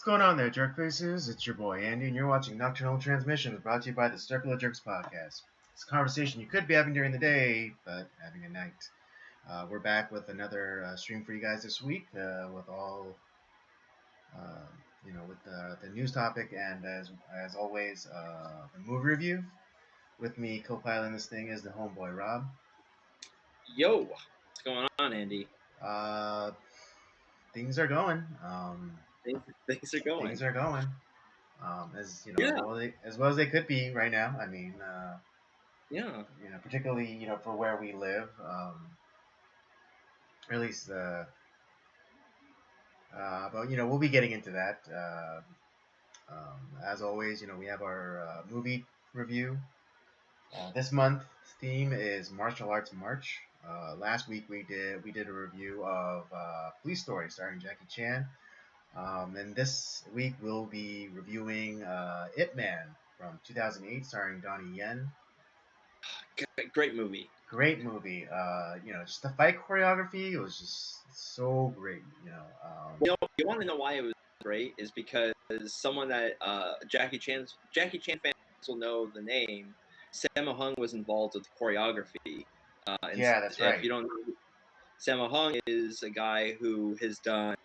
What's going on there, jerk faces? It's your boy Andy, and you're watching Nocturnal Transmissions, brought to you by the Circle of Jerks podcast. It's a conversation you could be having during the day, but having at night. We're back with another stream for you guys this week, with all, with the news topic, and as always, the movie review. With me, co-piloting this thing is the homeboy Rob. Yo, what's going on, Andy? Things are going. Things are going. Things are going. As you know, as well as they could be right now. I mean, yeah. Particularly for where we live. Or at least, but we'll be getting into that. As always, we have our movie review. This month's theme is Martial Arts March. Last week we did a review of Police Story starring Jackie Chan. And this week we'll be reviewing Ip Man from 2008 starring Donnie Yen. Great movie. Great movie. Just the fight choreography was just so great. You want to know why it was great is because someone that Jackie Chan fans will know the name. Sammo Hung was involved with the choreography. Yeah, that's right. If you don't know, Sammo Hung is a guy who has done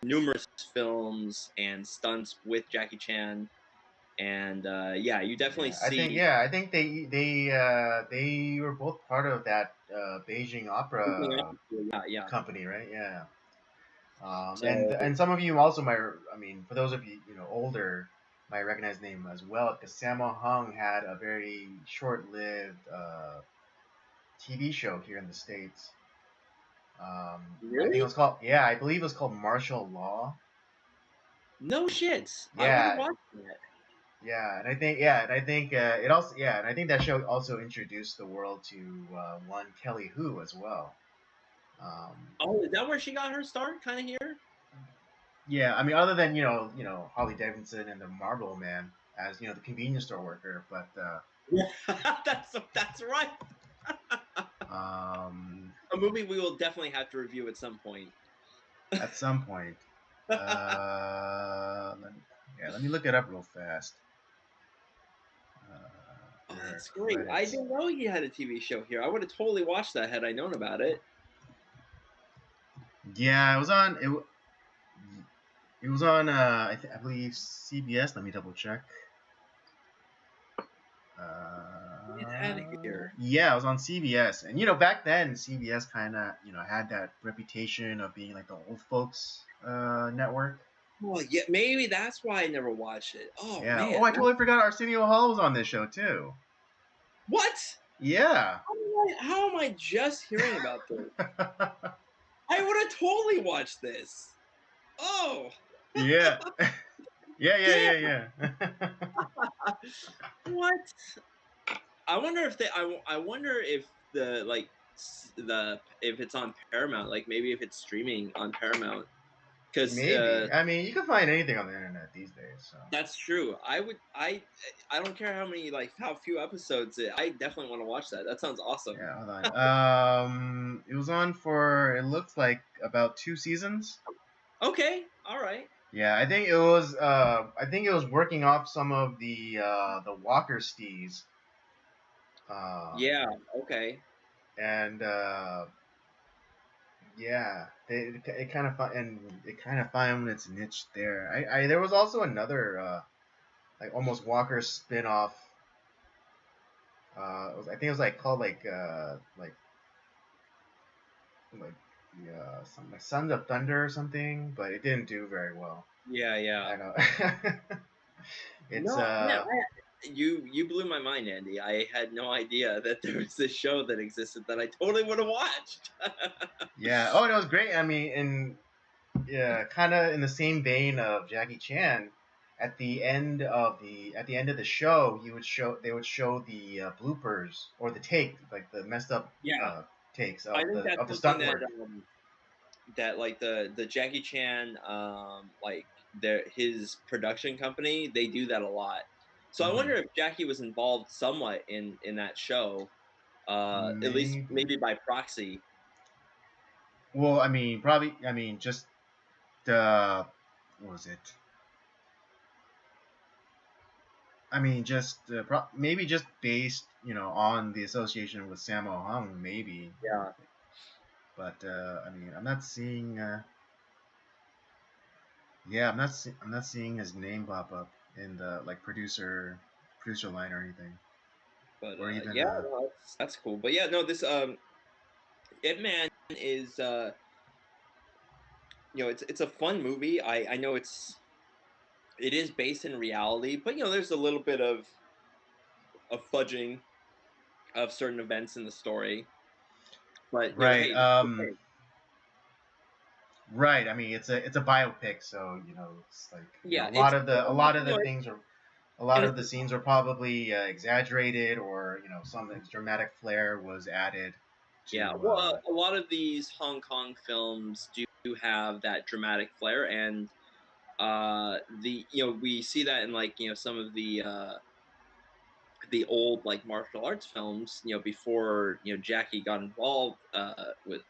numerous films and stunts with Jackie Chan. And you definitely see. I think they were both part of that Beijing opera company, right? Yeah. And some of you also might, for those of you older, might recognize the name as well, because Sammo Hung had a very short-lived TV show here in the States. Really? I think it was called. I believe it was called Martial Law. No shit. Yeah. I would watch that. Yeah, and I think it also, and I think that show also introduced the world to one Kelly Hu as well. Is that where she got her start? Kind of here. Yeah, other than Harley Davidson and the Marlboro Man as the convenience store worker, but yeah, that's right. A movie we will definitely have to review at some point. At some point. Let me look it up real fast. That's great. Credits. I didn't know he had a TV show here. I would have totally watched that had I known about it. Yeah, it was on. It was on. I believe CBS. Let me double check. Get out of here. Yeah, it was on CBS, and back then CBS kind of had that reputation of being like the old folks network. Oh yeah, maybe that's why I never watched it. Oh yeah. Man. Oh, I totally forgot Arsenio Hall was on this show too. What? Yeah. How am I just hearing about this? I would have totally watched this. Oh. Yeah. Yeah. What? I wonder if I wonder if if it's on Paramount, like maybe if it's streaming on Paramount. Because maybe you can find anything on the internet these days. So. That's true. I don't care how few episodes. I definitely want to watch that. That sounds awesome. Yeah, hold on. It was on for, it looks like, about 2 seasons. Okay, all right. Yeah, I think it was working off some of the Walker Stees. Yeah. Okay. And it kind of found its niche there. There was also another like almost Walker spin-off. I think it was called something like Sons of Thunder or something, but it didn't do very well. Yeah. I know. You blew my mind, Andy. I had no idea that there was this show that existed that I totally would have watched. Yeah. Oh, it was great. Kind of in the same vein of Jackie Chan. At the end of the show, they would show the bloopers or the take, like the messed up takes of the stunt work. That like the Jackie Chan his production company, they do that a lot. So I wonder if Jackie was involved somewhat in that show, at least maybe by proxy. Well, probably. Just what was it? I mean, just maybe just based, on the association with Sammo Hung, maybe. Yeah. But I mean, I'm not seeing. Yeah, I'm not seeing his name pop up in the like producer line or anything, But or even yeah, no, that's cool. But yeah, no, this Ip Man is it's a fun movie. I know it is based in reality, but there's a little bit of fudging of certain events in the story. But right. hey, that's okay. Right. I mean, it's a biopic, so it's like Yeah, lot it's of the a but, lot of the things are a lot and of the scenes are probably exaggerated, or some dramatic flair was added yeah, to. well, a lot of these Hong Kong films do have that dramatic flair, and the we see that in like some of the old like martial arts films, before Jackie got involved with,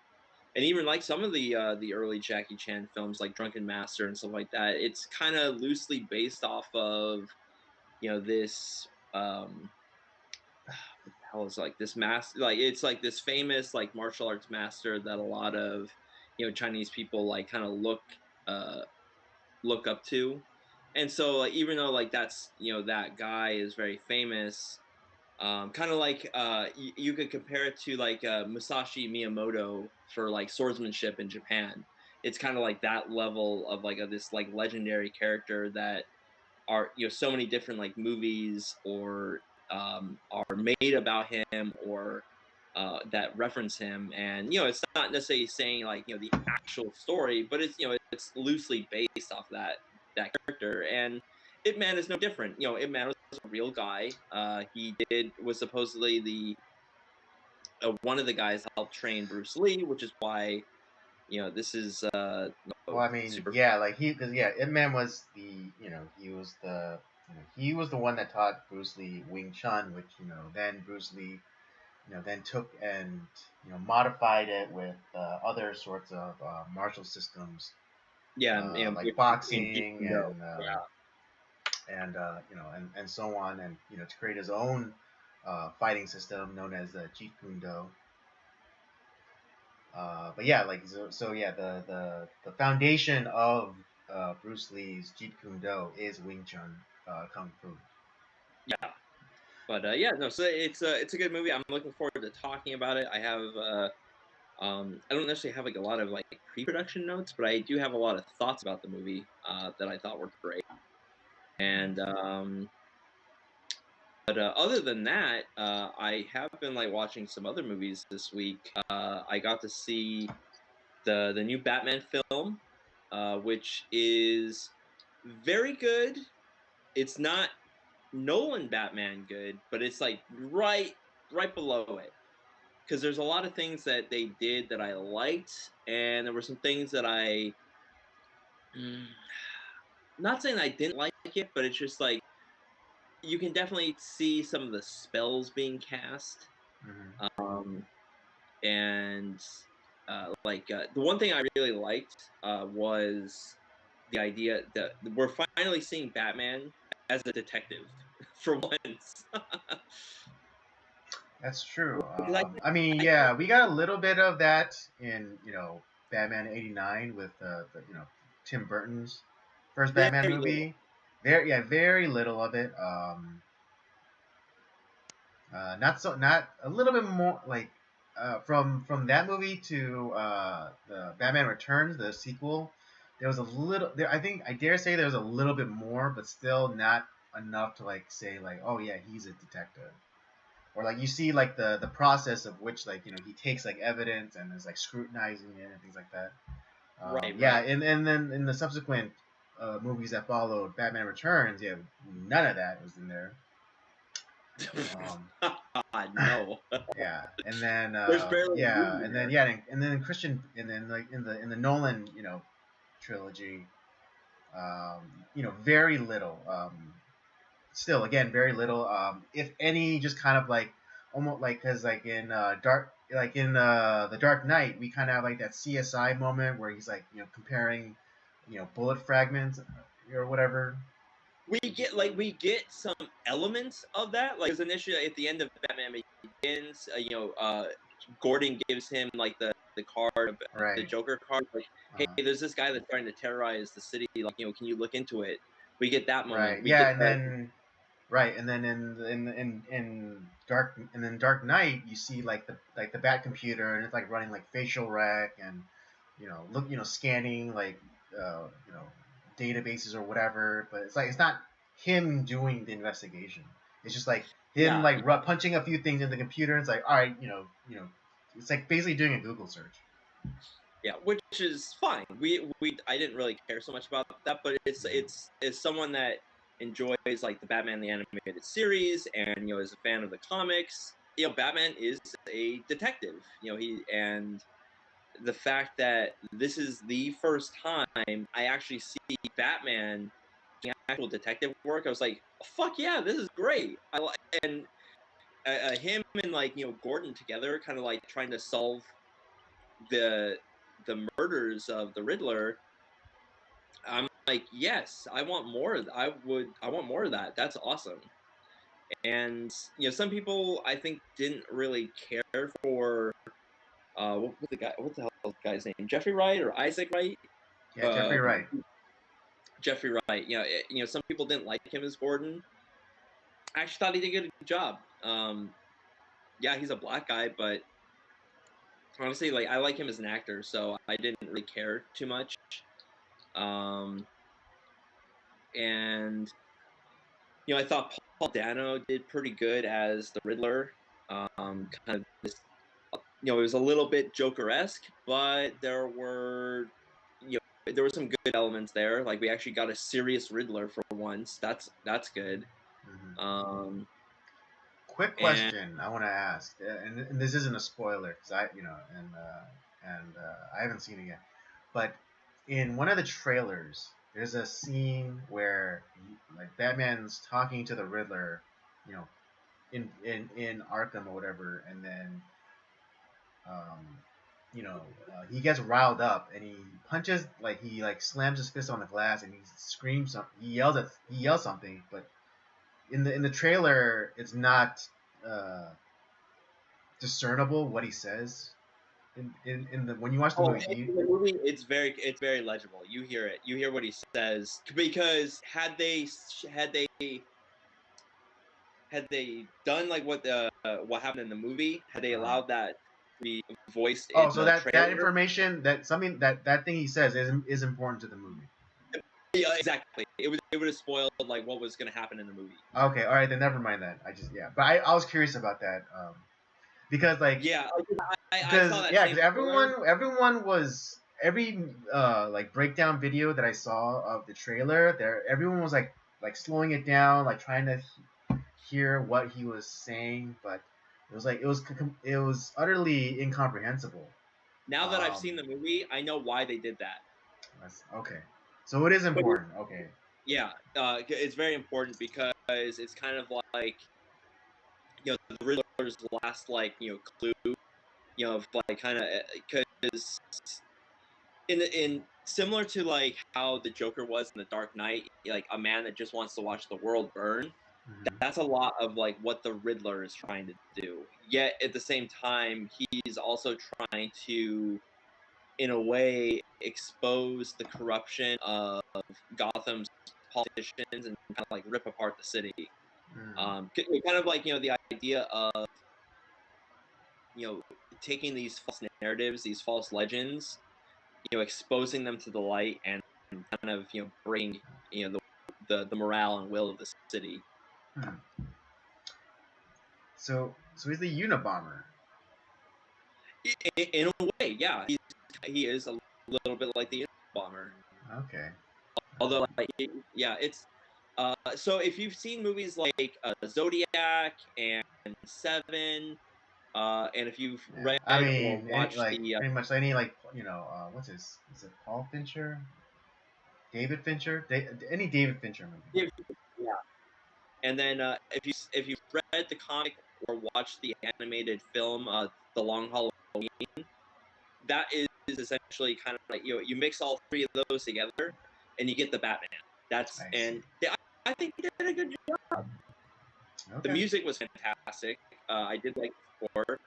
and even like some of the early Jackie Chan films like Drunken Master and stuff like that. It's kind of loosely based off of this what the hell is like this master, like it's like this famous like martial arts master that a lot of Chinese people like kind of uh look up to. And so like even though like that's that guy is very famous, kind of like you could compare it to like Musashi Miyamoto for like swordsmanship in Japan. It's kind of like that level of like this like legendary character that are so many different like movies or are made about him, or that reference him. And it's not necessarily saying like the actual story, but it's it's loosely based off that character. And Ip Man is no different. Ip Man was a real guy. He was supposedly the one of the guys that helped train Bruce Lee, which is why this is Well, I mean, super. yeah, like because Ip Man was he was the one that taught Bruce Lee Wing Chun, which then Bruce Lee then took and modified it with other sorts of martial systems, Yeah, and like which became Jeet boxing Kune Do. and so on, and to create his own fighting system known as Jeet Kune Do. But yeah, like so yeah, the foundation of Bruce Lee's Jeet Kune Do is Wing Chun Kung Fu. Yeah. But yeah, no. So it's a good movie. I'm looking forward to talking about it. I have I don't necessarily have like a lot of like pre-production notes, but I do have a lot of thoughts about the movie that I thought were great. And but other than that, I have been like watching some other movies this week. I got to see the new Batman film, which is very good. It's not Nolan Batman good, but it's like right below it, because there's a lot of things that they did that I liked, and there were some things that I not saying I didn't like it, but it's just like you can definitely see some of the spells being cast. Mm-hmm. And the one thing I really liked was the idea that we're finally seeing Batman as a detective for once. That's true. Because I mean, yeah, we got a little bit of that in Batman '89 with the Tim Burton's first Batman very little. movie. Very little of it. Not a little bit more like from that movie to the Batman Returns, the sequel. There was a little there. I think I dare say there was a little bit more, but still not enough to like say like, oh yeah, he's a detective. Or like you see like the process of which like he takes like evidence and is like scrutinizing it and things like that. Right, Yeah, right. and then in the subsequent movies that followed, Batman Returns, yeah, none of that was in there. Um, No. yeah, and then There's barely a movie there. and then Christian, and then like in the Nolan trilogy, very little. Still, again, very little. If any, just kind of like almost like because like in the Dark Knight, we kind of have like that CSI moment where he's like comparing bullet fragments or whatever. we get some elements of that. Like, because initially at the end of Batman Begins, Gordon gives him like the card of the Right. Joker card. Like, hey, there's this guy that's trying to terrorize the city. Like, can you look into it? We get that moment. Right. We Yeah, get and then right, and then in Dark Knight, you see like the Bat computer, and it's like running like facial rec and scanning like databases or whatever. But it's not him doing the investigation. It's just like him yeah, like punching a few things in the computer. It's like, all right, it's like basically doing a Google search. yeah, which is fine. I didn't really care so much about that, but it's someone that enjoys like the Batman the animated series and is a fan of the comics. Batman is a detective. And the fact that this is the first time I actually see Batman doing actual detective work, I was like, fuck yeah, this is great. And him and Gordon together, kind of like trying to solve the murders of the Riddler. I'm like, yes, I want more. I want more of that. That's awesome. And some people I think didn't really care for what the hell is the guy's name? Jeffrey Wright or Isaac Wright? Yeah, Jeffrey Wright. Jeffrey Wright. Some people didn't like him as Gordon. I actually thought he did a good job. Yeah, he's a black guy, but honestly, like, I like him as an actor, so I didn't really care too much. And I thought Paul Dano did pretty good as the Riddler. Kind of this, it was a little bit Joker-esque, but there were some good elements there. Like, we actually got a serious Riddler for once. That's good. Mm-hmm. Quick question I want to ask, and this isn't a spoiler because I haven't seen it yet, but in one of the trailers, there's a scene where like Batman's talking to the Riddler, you know, in Arkham or whatever, and then he gets riled up and he punches he slams his fist on the glass and he screams something. He yells something, but in the trailer it's not uh, discernible what he says. In the when you watch the movie, in the movie, it's very legible. You hear it. You hear what he says, because had they done like what happened in the movie, had they allowed that to be voiced in so the that trailer, information that something that thing he says is important to the movie. Yeah, exactly. It would have spoiled like what was going to happen in the movie. Okay, all right, then never mind that. But I was curious about that because I saw that. Yeah, because everyone was like breakdown video that I saw of the trailer. Everyone was like slowing it down, like trying to hear what he was saying, but it was utterly incomprehensible. Now that I've seen the movie, I know why they did that. Okay, so it is important. Okay. Yeah, it's very important because it's kind of like the Riddler's last clue, of like kind of because in similar to like how the Joker was in the Dark Knight, like a man that just wants to watch the world burn. Mm-hmm. That's a lot of like what the Riddler is trying to do. Yet at the same time, he's also trying to, in a way, expose the corruption of Gotham's politicians and kind of like rip apart the city. Kind of like the idea of taking these false narratives, these false legends, exposing them to the light and kind of bring the morale and will of the city. So he's the Unabomber. In a way, yeah, he is a little bit like the Unabomber. Okay. Although, yeah, it's so if you've seen movies like Zodiac and Seven, and if you've read or watched pretty much any what's his? Is it Paul Fincher? David Fincher? Any David Fincher movie? Yeah. And then if you've read the comic or watched the animated film, The Long Halloween, that is essentially kind of like you mix all three of those together, and you get the Batman. I think he did a good job. Okay. The music was fantastic. I did like the score.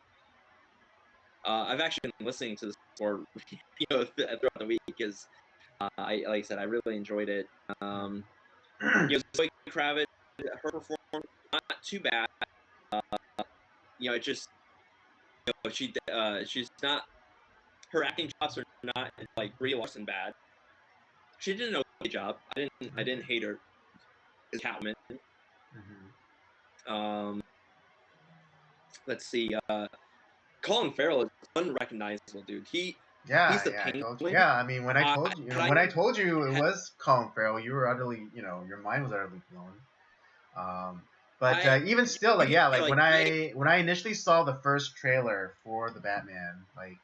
I've actually been listening to the score, throughout the week because, like I said, I really enjoyed it. Zoe Kravitz, her performance not too bad. It just, she's not, her acting chops are not like Brie Larson bad. She did an okay job. I didn't hate her as Catwoman. Let's see. Colin Farrell is unrecognizable, dude. He's the Penguin. Yeah, I mean, when I told you, when I told you it was Colin Farrell, you were utterly, your mind was utterly blown. But even still, when I initially saw the first trailer for the Batman, like,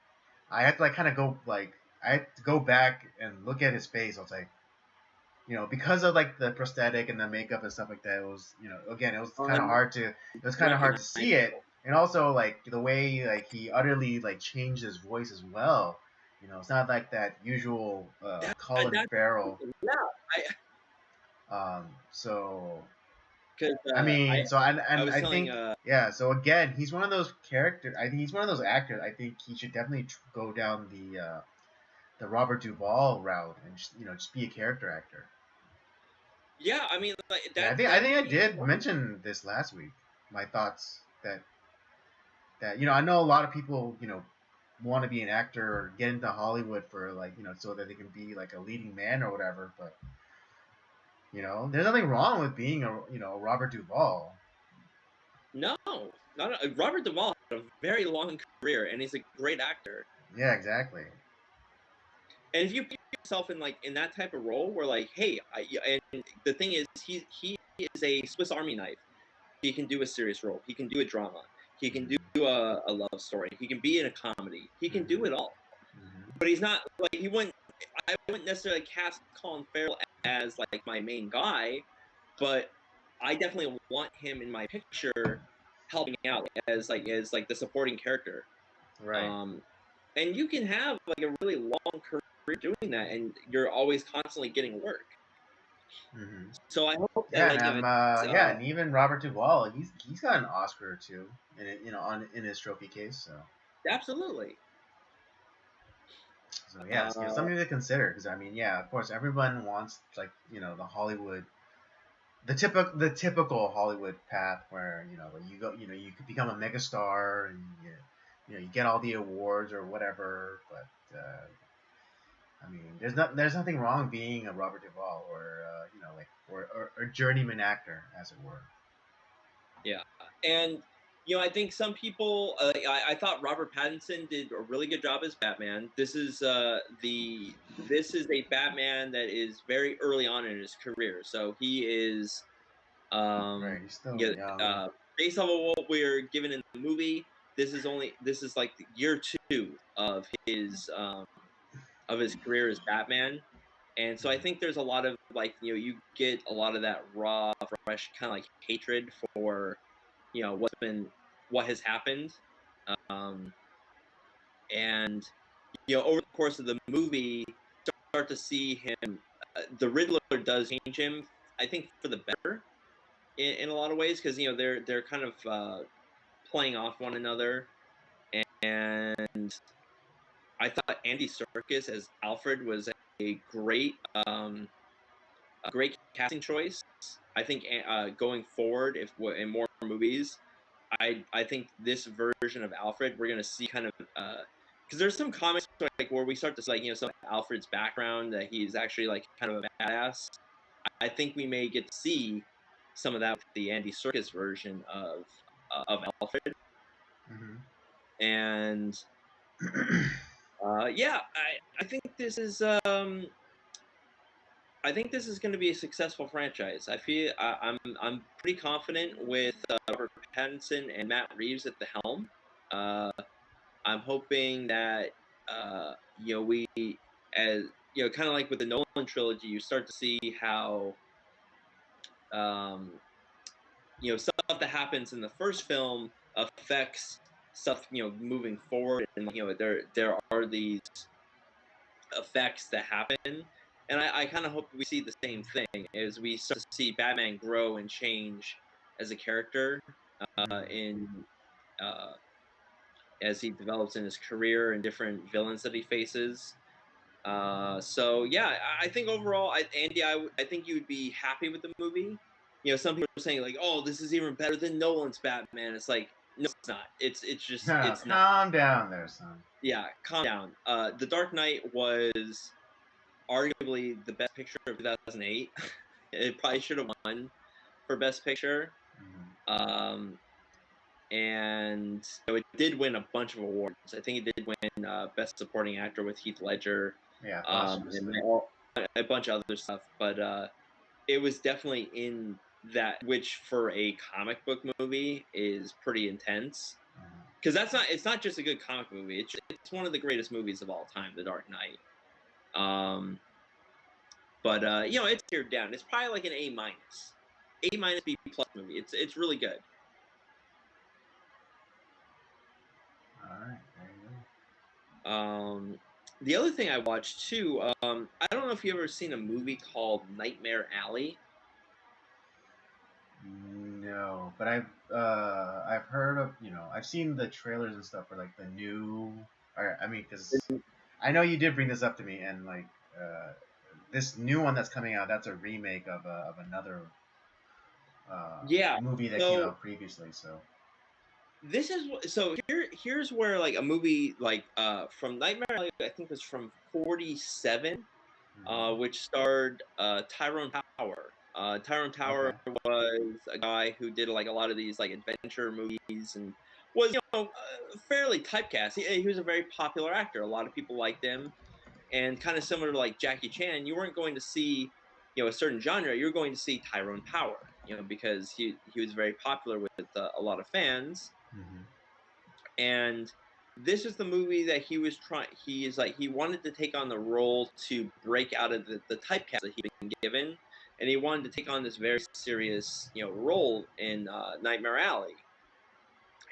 I had to kind of go I had to go back and look at his face. I was like, because of like the prosthetic and the makeup and stuff like that, it was, again, it was kind of hard to see it. And also, like, the way, like, he utterly, like, changed his voice as well. It's not like that usual Colin Farrell. Yeah, so. I mean, I think, so again, he's one of those characters. I think he's one of those actors. I think he should definitely go down the Robert Duvall route and just be a character actor. Yeah, I mean, like that. I think I did mention this last week. My thoughts that I know a lot of people want to be an actor or get into Hollywood for, like, so that they can be like a leading man or whatever. But there's nothing wrong with being a Robert Duvall. No, not Robert Duvall had a very long career, and he's a great actor. Yeah, exactly. And if you put yourself in that type of role, where like, hey, and the thing is, he is a Swiss Army knife. He can do a serious role. He can do a drama. He can do a love story. He can be in a comedy. He can do it all. But he's not like I wouldn't necessarily cast Colin Farrell as like my main guy, but I definitely want him in my picture, helping out as the supporting character. Right. And you can have like a really long career doing that, and you're always constantly getting work. So I hope that, and even Robert Duvall, he's got an Oscar or two in his trophy case. So absolutely. So yeah, it's something to consider, because I mean, of course, everyone wants, like, the Hollywood, the typical Hollywood path where you go, you could become a megastar and you get all the awards or whatever. But I mean, there's nothing wrong being a Robert Duvall or or a journeyman actor, as it were. Yeah, and I think some people. I thought Robert Pattinson did a really good job as Batman. This is a Batman that is very early on in his career, so he is. Right, he's still young. Based on what we're given in the movie, this is like year 2 of his career as Batman. And so I think there's a lot of, like, you get a lot of that raw, fresh kind of like hatred for, what has happened. And, over the course of the movie, start to see him, the Riddler does change him, I think, for the better in a lot of ways, because, they're kind of playing off one another. And I thought Andy Serkis as Alfred was a great casting choice. I think going forward, if in more movies, I think this version of Alfred, we're gonna see kind of because there's some comics like where we start to see, like, some of Alfred's background, that he's actually like kind of a badass. I think we may get to see some of that with the Andy Serkis version of Alfred. And I think this is going to be a successful franchise. I feel I'm pretty confident with Robert Pattinson and Matt Reeves at the helm. I'm hoping that we, as kind of like with the Nolan trilogy, you start to see how stuff that happens in the first film affects stuff moving forward, and there are these effects that happen. and I kind of hope we see the same thing as we start to see Batman grow and change as a character in as he develops in his career and different villains that he faces. So yeah, I think overall, Andy, I think you would be happy with the movie. You know, some people are saying like, "Oh, this is even better than Nolan's Batman." It's like, no, it's not. It's just No, it's not. calm down there, son. Yeah, calm down. The Dark Knight was arguably the best picture of 2008. It probably should have won for best picture. And it did win a bunch of awards. I think it did win best supporting actor with Heath Ledger, Yeah, and a bunch of other stuff. But it was definitely in that, which for a comic book movie is pretty intense. Because it's not just a good comic movie. It's one of the greatest movies of all time, The Dark Knight. But it's tiered down. It's probably like an A minus, B plus movie. It's really good. All right, there you go. The other thing I watched too, I don't know if you've ever seen a movie called Nightmare Alley. No, but I've heard of, I've seen the trailers and stuff for like the new, or I mean, because I know you did bring this up to me, and like this new one that's coming out, that's a remake of another movie that came out previously. So this is here's where like a movie like from Nightmare Alley, I think was from '47, which starred Tyrone Power. Tyrone Power was a guy who did like a lot of these like adventure movies and was fairly typecast. He was a very popular actor. A lot of people liked him, and kind of similar to like Jackie Chan, you weren't going to see a certain genre. You're going to see Tyrone Power, because he was very popular with a lot of fans. And this is the movie that he was trying. He wanted to take on the role to break out of the typecast that he'd been given, and he wanted to take on this very serious, role in Nightmare Alley.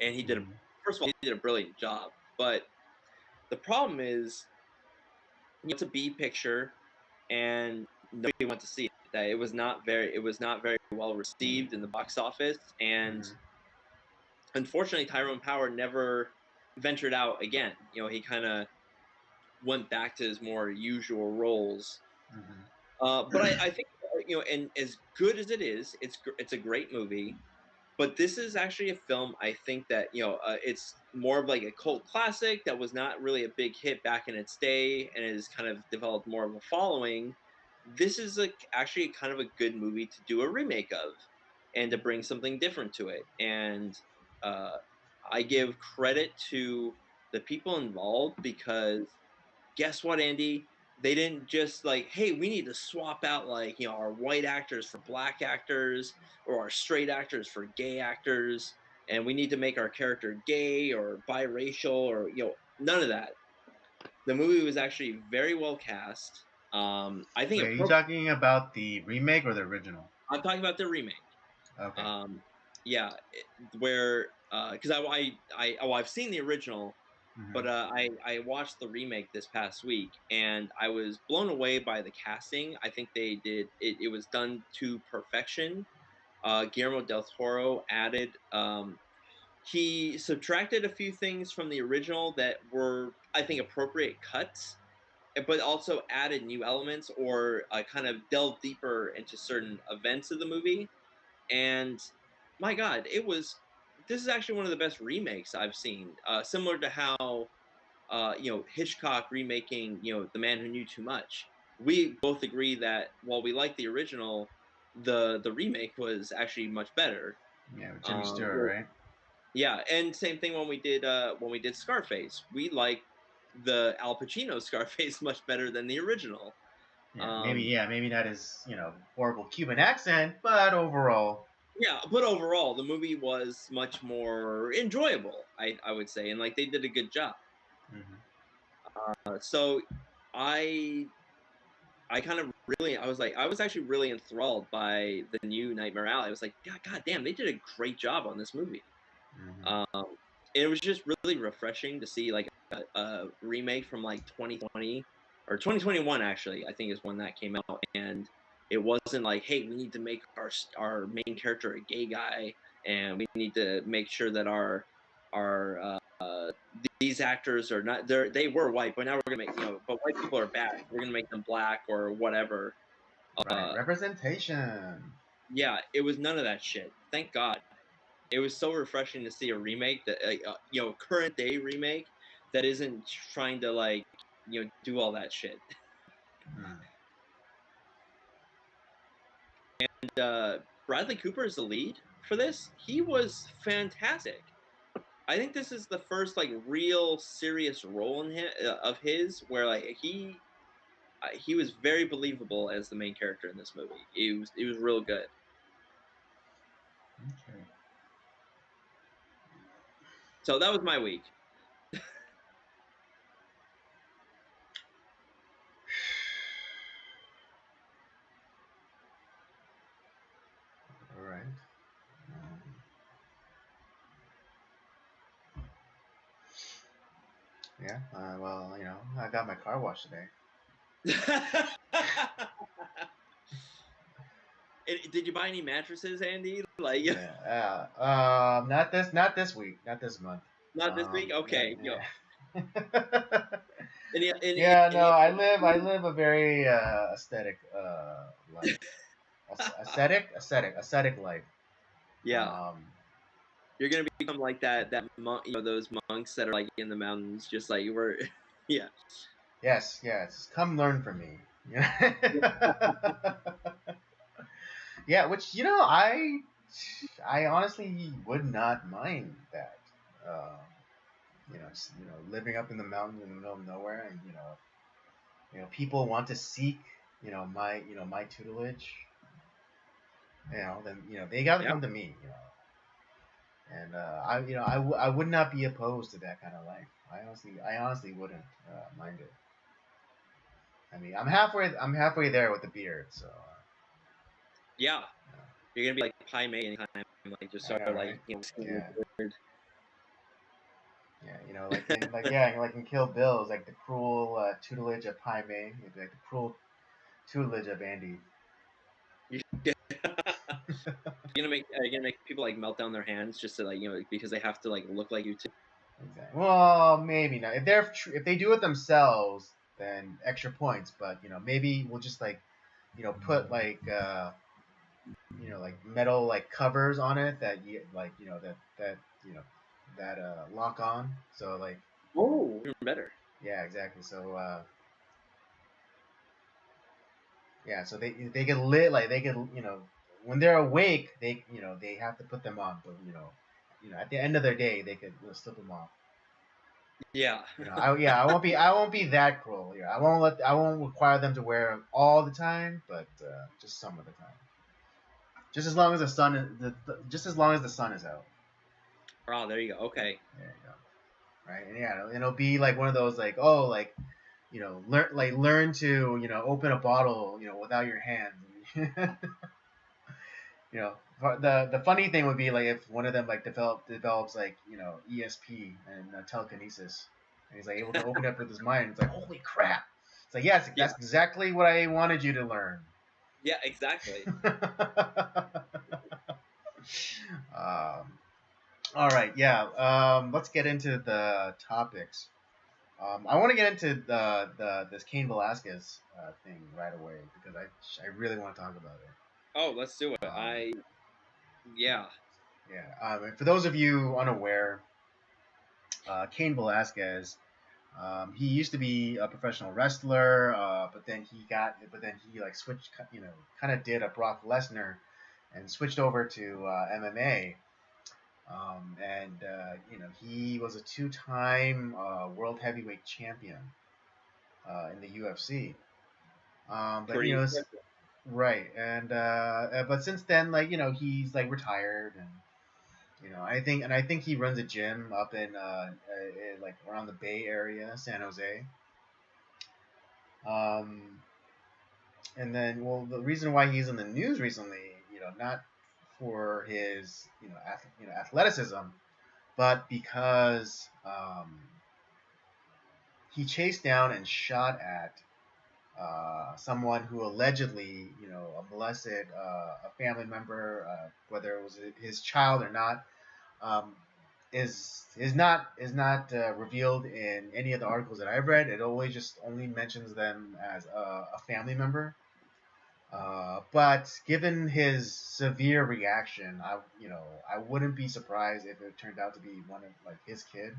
And he did first of all, he did a brilliant job. But the problem is, it's a B picture, and nobody went to see it. That it was not very well received in the box office, and unfortunately, Tyrone Power never ventured out again. He kind of went back to his more usual roles. But I think and as good as it is, it's a great movie. But this is actually a film I think that it's more of like a cult classic that was not really a big hit back in its day, and has kind of developed more of a following. This is actually kind of a good movie to do a remake of, and to bring something different to it. And I give credit to the people involved, because guess what, Andy? They didn't just like, hey, we need to swap out like our white actors for black actors, or our straight actors for gay actors, and we need to make our character gay or biracial, or none of that. The movie was actually very well cast. I think. Wait, are you talking about the remake or the original? I'm talking about the remake. Okay. Yeah, where because I've seen the original, but I watched the remake this past week, and I was blown away by the casting. I think they did it. It was done to perfection. Guillermo del Toro added. He subtracted a few things from the original that were, I think, appropriate cuts, but also added new elements, or kind of delved deeper into certain events of the movie. And my God, this is actually one of the best remakes I've seen. Similar to how Hitchcock remaking The Man Who Knew Too Much. We both agree that while we like the original, the remake was actually much better. Yeah, with Jimmy Stewart, right? Yeah, and same thing when we did Scarface. We like the Al Pacino Scarface much better than the original. Yeah, maybe not his horrible Cuban accent, but overall. Yeah, but overall, the movie was much more enjoyable, I would say, and like they did a good job. So I kind of really, I was actually really enthralled by the new Nightmare Alley. I was like, God damn, they did a great job on this movie. It was just really refreshing to see like a remake from like 2020 or 2021 actually, I think is when that came out, and it wasn't like, hey, we need to make our main character a gay guy, and we need to make sure that our these actors are not they were white, but now we're gonna make but white people are bad. We're gonna make them black or whatever. Right, representation. Yeah, it was none of that shit. Thank God. It was so refreshing to see a remake that current day remake that isn't trying to like do all that shit. And Bradley Cooper is the lead for this. He was fantastic. I think this is the first like real serious role in of his where like he was very believable as the main character in this movie. It was real good. Okay. So that was my week. All right. Yeah. Well, I got my car washed today. Did you buy any mattresses, Andy? Like, yeah. Not this week. Not this month. Not this week. Okay. Yeah. Yeah. Yeah. No, I live a very aesthetic life. Aesthetic life. Yeah. You're gonna become like that monk, those monks that are like in the mountains, just like we're, yeah. Yes. Come learn from me. Yeah, which I honestly would not mind that. Uh, living up in the mountains in the middle of nowhere, and people want to seek, my tutelage. Then they got to come to me. And I would not be opposed to that kind of life. I honestly wouldn't mind it. I mean, I'm halfway there with the beard, so. Yeah. You're gonna be like Pai Mei anytime, like just start right? Yeah. Weird. Yeah, like in Kill Bill, it's like the cruel tutelage of Pai Mei. It'd be like the cruel tutelage of Andy. Are you gonna make people like melt down their hands just to like because they have to like look like you too? Exactly. Well, maybe not. If they do it themselves, then extra points. But maybe we'll just like put like like metal like covers on it that that lock on. So like. Oh, even better. Yeah, exactly. So yeah, so they get lit like they get when they're awake they have to put them on, but at the end of their day they could slip them off. Yeah. I won't be that cruel. Yeah, I won't require them to wear them all the time, but just some of the time. Just as long as just as long as the sun is out. Oh, there you go. Okay. There you go. Right, and yeah, it'll be like one of those like learn to open a bottle without your hands. The funny thing would be like if one of them like develops like ESP and telekinesis, and he's like able to open up with his mind. It's like holy crap! It's like yes, that's exactly what I wanted you to learn. Yeah, exactly. All right, yeah. Let's get into the topics. I want to get into this Cain Velasquez thing right away because I really want to talk about it. Oh, let's do it. Yeah. Yeah. For those of you unaware, Cain Velasquez, he used to be a professional wrestler, but then he like switched, kind of did a Brock Lesnar, and switched over to MMA. And he was a two-time world heavyweight champion in the UFC. But right, and but since then, like he's like retired, and I think he runs a gym up in like around the Bay Area, San Jose. Um, and then, well, the reason why he's in the news recently, not for his athleticism, but because he chased down and shot at someone who allegedly, molested a family member, whether it was his child or not, um, is not revealed in any of the articles that I've read. It always just only mentions them as a family member. But given his severe reaction, I wouldn't be surprised if it turned out to be one of like his kid.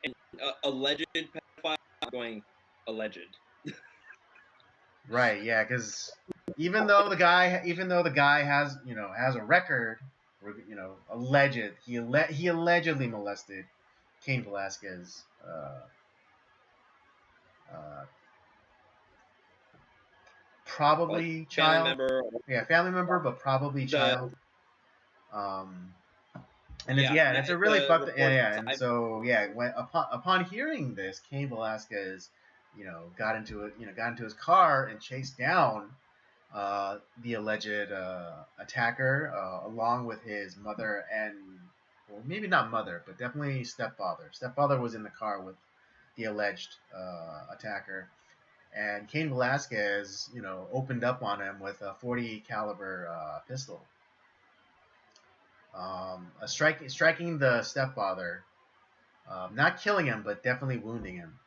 And alleged pedophile, going alleged. Right? Yeah, because even though the guy has a record, he allegedly molested Cain Velasquez. Uh, Probably Like family child. member. Yeah, family member, but probably child. And it's a really fucked. And so when upon hearing this, Cain Velasquez, got into his car and chased down the alleged attacker, along with his mother and, well, maybe not mother, but definitely stepfather. Stepfather was in the car with the alleged attacker, and Cain Velasquez, opened up on him with a .40 caliber pistol, striking the stepfather, not killing him, but definitely wounding him.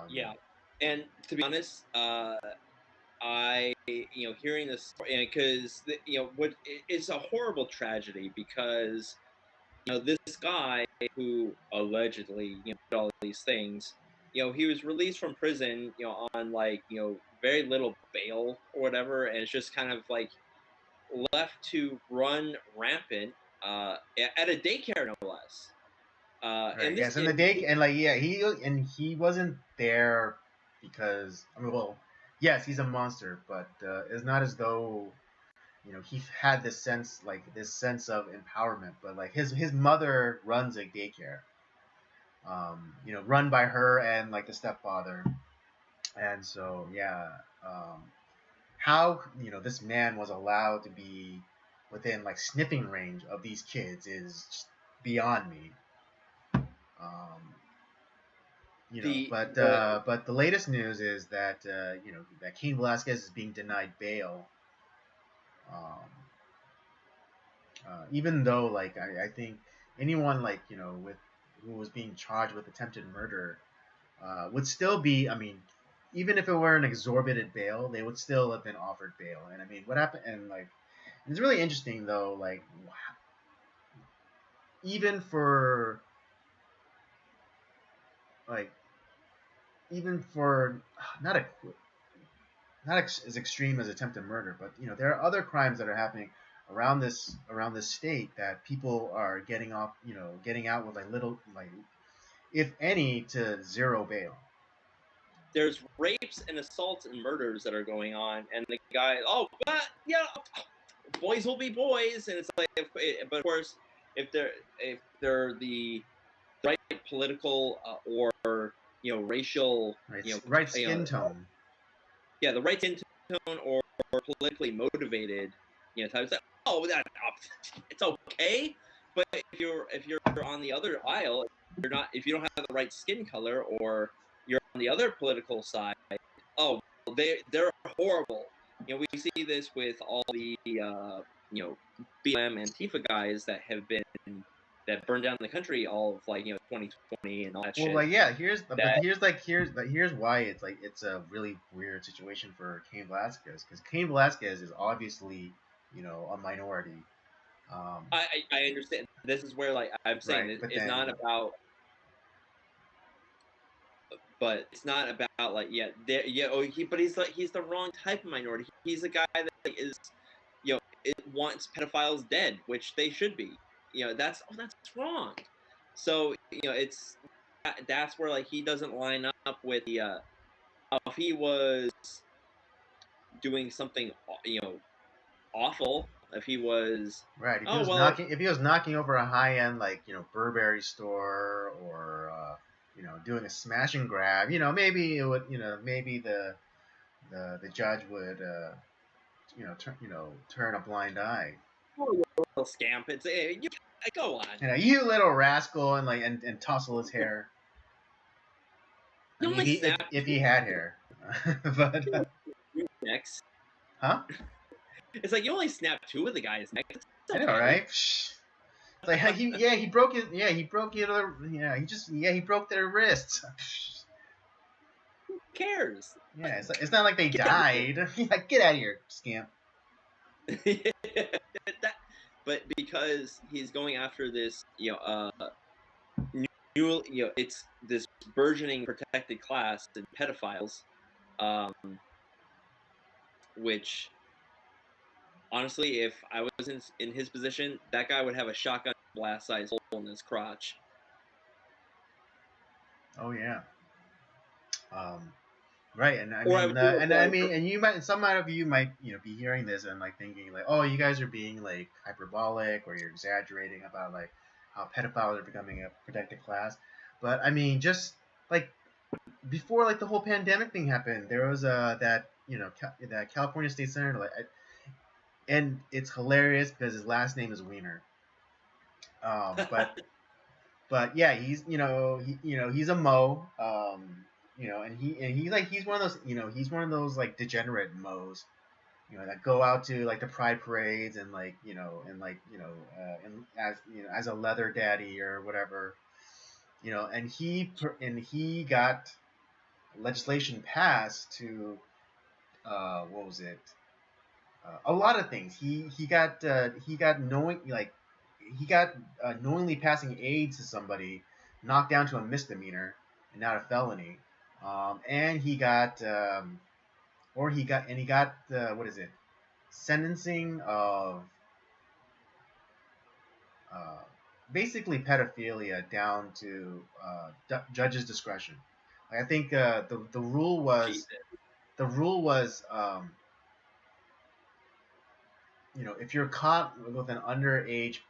Yeah, and to be honest, I hearing this, because it's a horrible tragedy, because this guy who allegedly did all these things, he was released from prison on like very little bail or whatever, and it's just kind of like left to run rampant at a daycare, no less. Right. And Yes, and the day and like he wasn't there because, I mean, well, yes, he's a monster, but it's not as though he had this sense of empowerment. But like his mother runs a daycare, run by her and like the stepfather, and so how this man was allowed to be within like sniffing range of these kids is just beyond me. But the latest news is that that Cain Velasquez is being denied bail. Even though like I think anyone like with who was being charged with attempted murder would still be, I mean, even if it were an exorbitant bail, they would still have been offered bail. And I mean, what happened? And like, it's really interesting though, like even for like even for not a as extreme as attempted murder, but there are other crimes that are happening around this state that people are getting out with like little, like, if any, to zero bail. There's rapes and assaults and murders that are going on, and the guy, boys will be boys, and it's like, but of course, if they're the right political or racial, right skin tone. Yeah, the right skin tone or politically motivated, types. It's okay. But if you're on the other aisle, if you don't have the right skin color, or you're on the other political side, they're horrible. We see this with all the BLM Antifa guys that burned down the country, all of 2020 and all that shit. Well, like, here's why it's a really weird situation for Cain Velasquez, because Cain Velasquez is obviously a minority. I understand. This is where I'm saying it's not about. But it's not about but he's the wrong type of minority. He's a guy that is it wants pedophiles dead, which they should be. That's wrong. So that's where he doesn't line up with the if he was doing something awful, if he was right, if he was knocking over a high end Burberry store, or doing a smash and grab, maybe it would, maybe the judge would turn a blind eye. Oh, you little scamp! Go on. You little rascal, and tussle his hair. I mean, if he had hair, but necks. huh? It's like you only snap 2 of the guy's necks. I know, right? It's like he broke his he broke he broke their wrists. Who cares? Yeah, it's not like they died. Like, get out of here, scamp. But because he's going after this, new, it's this burgeoning protected class and pedophiles, which honestly, if I was in his position, that guy would have a shotgun blast size hole in his crotch. Oh yeah. Right, and and you might, some of you might, be hearing this and like thinking like, oh, you guys are being like hyperbolic or you're exaggerating about like how pedophiles are becoming a protected class. But I mean, just like before like the whole pandemic thing happened, there was that that California state senator and it's hilarious because his last name is Wiener. But yeah, he's he's a Mo. And he's one of those like degenerate Mo's, that go out to like the pride parades and as a leather daddy or whatever, and he got legislation passed to what was it? A lot of things. He got knowingly passing AIDS to somebody, knocked down to a misdemeanor and not a felony. And he got what is it? Sentencing of uh, basically pedophilia down to judge's discretion. Like, I think the rule was if you're caught with an underage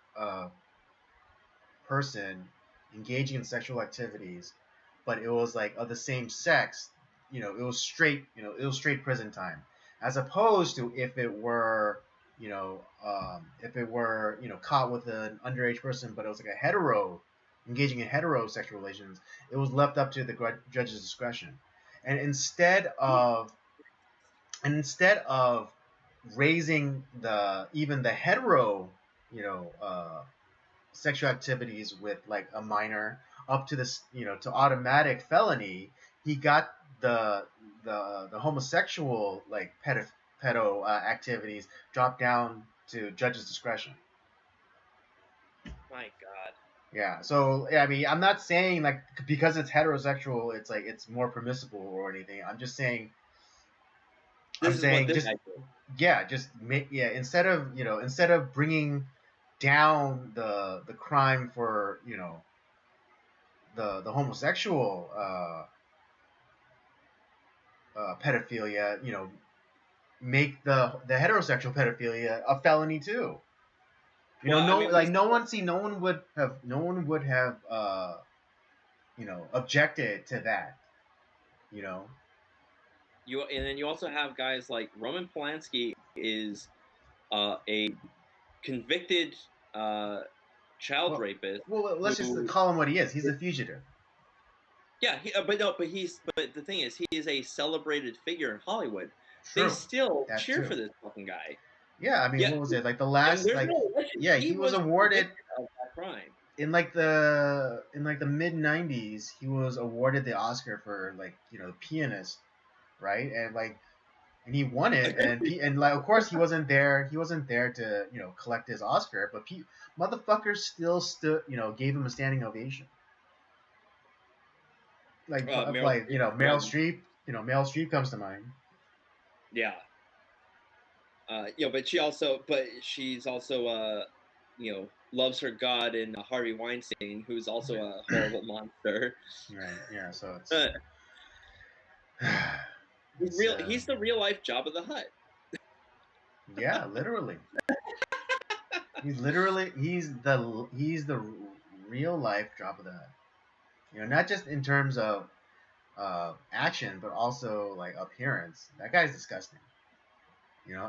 person engaging in sexual activities, but it was like of the same sex, it was straight prison time, as opposed to if it were, caught with an underage person, but it was like a hetero engaging in heterosexual relations, it was left up to the judge's discretion, and instead of raising even the hetero, you know, uh, sexual activities with like a minor up to this, to automatic felony, he got the homosexual like pedo activities dropped down to judge's discretion. My God. Yeah. So yeah, I mean, I'm not saying like because it's heterosexual, it's like it's more permissible or anything. I'm just saying. Yeah, just instead of bringing down the crime for the homosexual pedophilia, make the heterosexual pedophilia a felony too. No one would have objected to that. And then you also have guys like Roman Polanski is a convicted child rapist. Well, let's just call him what he is. He's a fugitive. Yeah, but the thing is, he is a celebrated figure in Hollywood. True. They still cheer for this fucking guy. Yeah, I mean, what was it like the last he was awarded of that crime in like the mid '90s. He was awarded the Oscar for like the Pianist, right? And he won it, and like of course he wasn't there to collect his Oscar, but motherfuckers still stood, gave him a standing ovation. Like Meryl Streep, Meryl Streep comes to mind. Yeah. But she's also loves her God in Harvey Weinstein, who's also a horrible monster. Right. Yeah. So it's he's the real life Jabba the Hutt. Yeah, literally. He's the real life Jabba the Hutt. Not just in terms of action, but also like appearance. That guy's disgusting.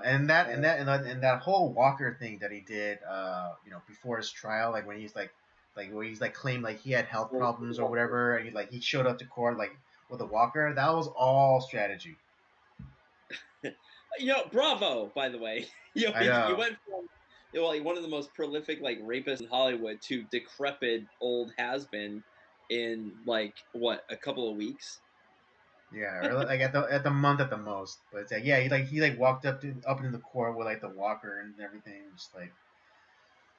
And that whole Walker thing that he did, before his trial, like when he's like where he's like claimed like he had health problems or whatever, and he showed up to court like with a walker. That was all strategy. Bravo, by the way. I know. You went from like one of the most prolific like rapists in Hollywood to decrepit old has-been in like what, a couple of weeks. Yeah, or like at the month at the most. But it's like, yeah, he walked up into the court with like the walker and everything, just like.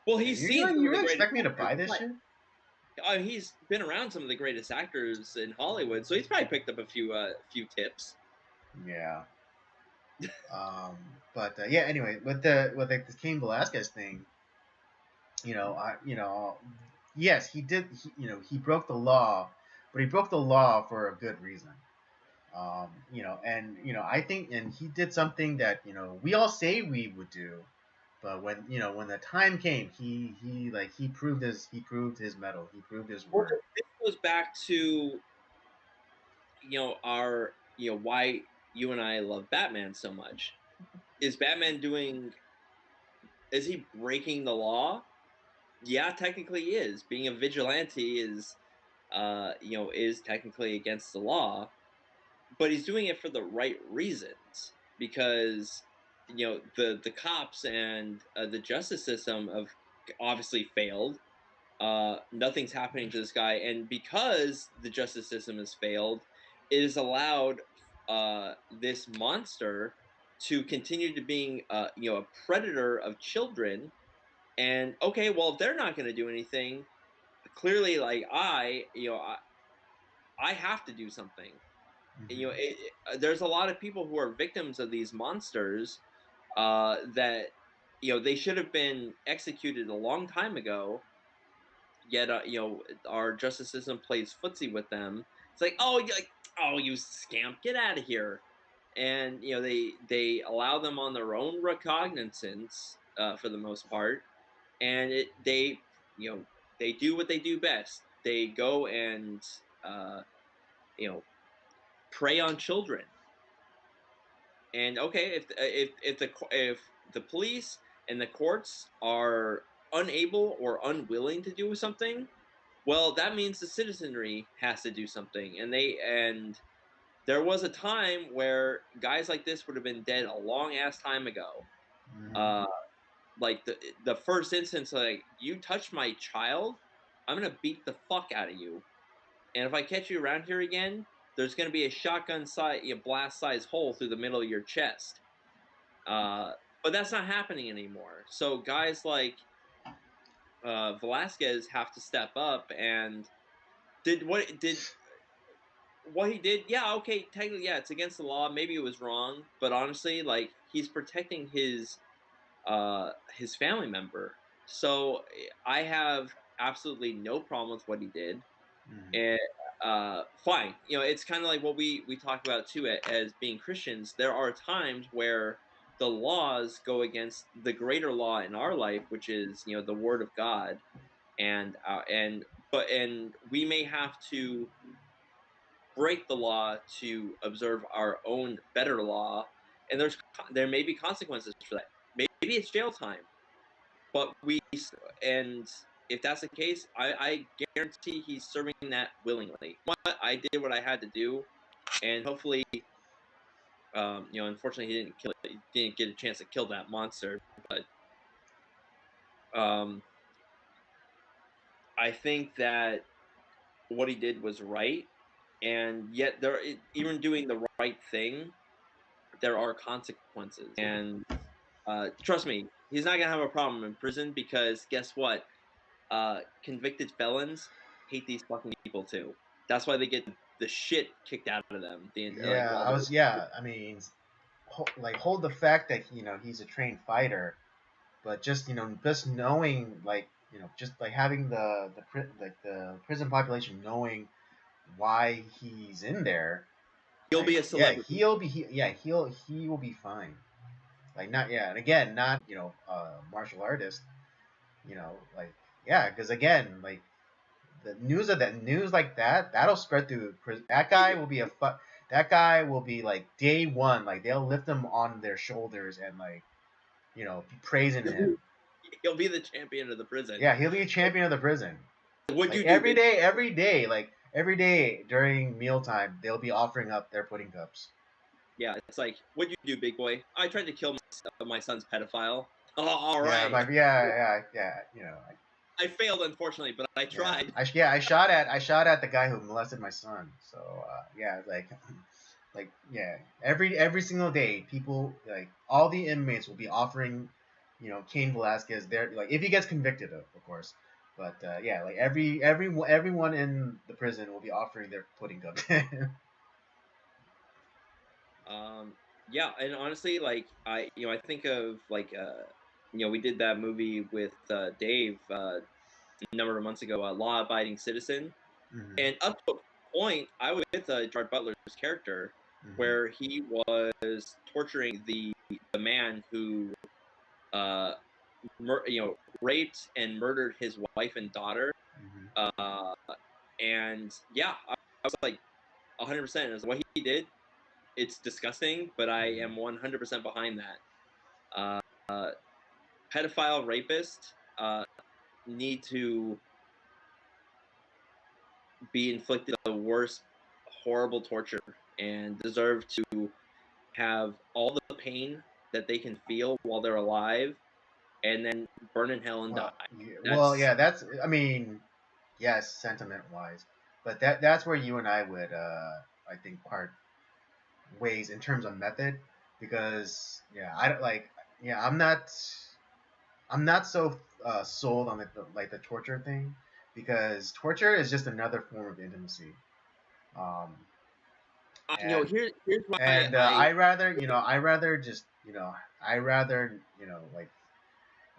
Well, Yeah, he's seen some you of the really greatest expect me to actors. buy this shit? He's been around some of the greatest actors in Hollywood, so he's probably picked up a few tips. Yeah. Um, but yeah. Anyway, with like the Cain Velasquez thing, yes, he did. He broke the law, but he broke the law for a good reason. I think, and he did something that we all say we would do, but when the time came, he proved his mettle. He proved his Well, word. this goes back to our why you and I love Batman so much. Is Batman doing? Is he breaking the law? Yeah, technically he is. Being a vigilante is technically against the law, but he's doing it for the right reasons because the cops and the justice system have obviously failed. Nothing's happening to this guy, and because the justice system has failed, it has allowed this monster to continue to being a predator of children. And okay, well, if they're not going to do anything, clearly, like I have to do something. And, Mm-hmm. there's a lot of people who are victims of these monsters that they should have been executed a long time ago. Yet, our justice system plays footsie with them. It's like, oh, you scamp, get out of here. And they allow them on their own recognizance for the most part, and they do what they do best. They go and you know prey on children. And okay, if the police and the courts are unable or unwilling to do something, well, that means the citizenry has to do something. And there was a time where guys like this would have been dead a long ass time ago. Mm-hmm. Uh, like the first instance, like, you touched my child, I'm gonna beat the fuck out of you. And if I catch you around here again, there's gonna be a shotgun size, blast size hole through the middle of your chest. Uh, but that's not happening anymore. So guys like Velasquez have to step up and did what he did. Yeah, okay, technically, yeah, it's against the law. Maybe it was wrong, but honestly, like, he's protecting his family member. So I have absolutely no problem with what he did. Mm-hmm. And fine, it's kind of like what we talk about too as being Christians. There are times where the laws go against the greater law in our life, which is the Word of God, and we may have to break the law to observe our own better law, and there may be consequences for that. Maybe it's jail time, but and if that's the case, I guarantee he's serving that willingly. But I did what I had to do, and hopefully, unfortunately, he didn't get a chance to kill that monster. But I think that what he did was right, and yet even doing the right thing, there are consequences. And trust me, he's not gonna have a problem in prison because guess what? Convicted felons hate these fucking people too. That's why they get the shit kicked out of them. Yeah, While they're I mean, hold the fact that he's a trained fighter, but just knowing just like having the prison population knowing why he's in there, he'll like, be a yeah, celebrity. he will be fine. Like, not, yeah, and again, not martial artist, like, yeah, because again, like, the news like that'll spread through prison. That guy will be like day one, like they'll lift him on their shoulders and like be praising him. He'll be the champion of the prison. Yeah, he'll be a champion of the prison. What'd Like you do, bitch? every day, like every day during mealtime they'll be offering up their pudding cups. Yeah, it's like, what'd you do, big boy? I tried to kill my son's pedophile. Oh, all Yeah, right. yeah. I failed, unfortunately, but I Yeah, tried. I shot at the guy who molested my son. So yeah, yeah, every single day, people like all the inmates will be offering, Cain Velasquez their like if he gets convicted of course. But yeah, like everyone in the prison will be offering their pudding cup. Yeah, and honestly, like I think of like we did that movie with Dave a number of months ago, Law Abiding Citizen, Hmm. and up to a point, I was with Gerard Butler's character Hmm. where he was torturing the man who uh raped and murdered his wife and daughter. Hmm. Uh, and yeah, I was like 100%. As what he did, it's disgusting, but I am 100% behind that. Uh, Pedophile rapists need to be inflicted the worst horrible torture and deserve to have all the pain that they can feel while they're alive and then burn in hell and die. That's Yeah, that's I mean, yes, sentiment wise, but that's where you and I would I think part ways in terms of method, because yeah, I don't like yeah, I'm not so sold on the torture thing, because torture is just another form of intimacy. Um, and here's why I I rather just I rather like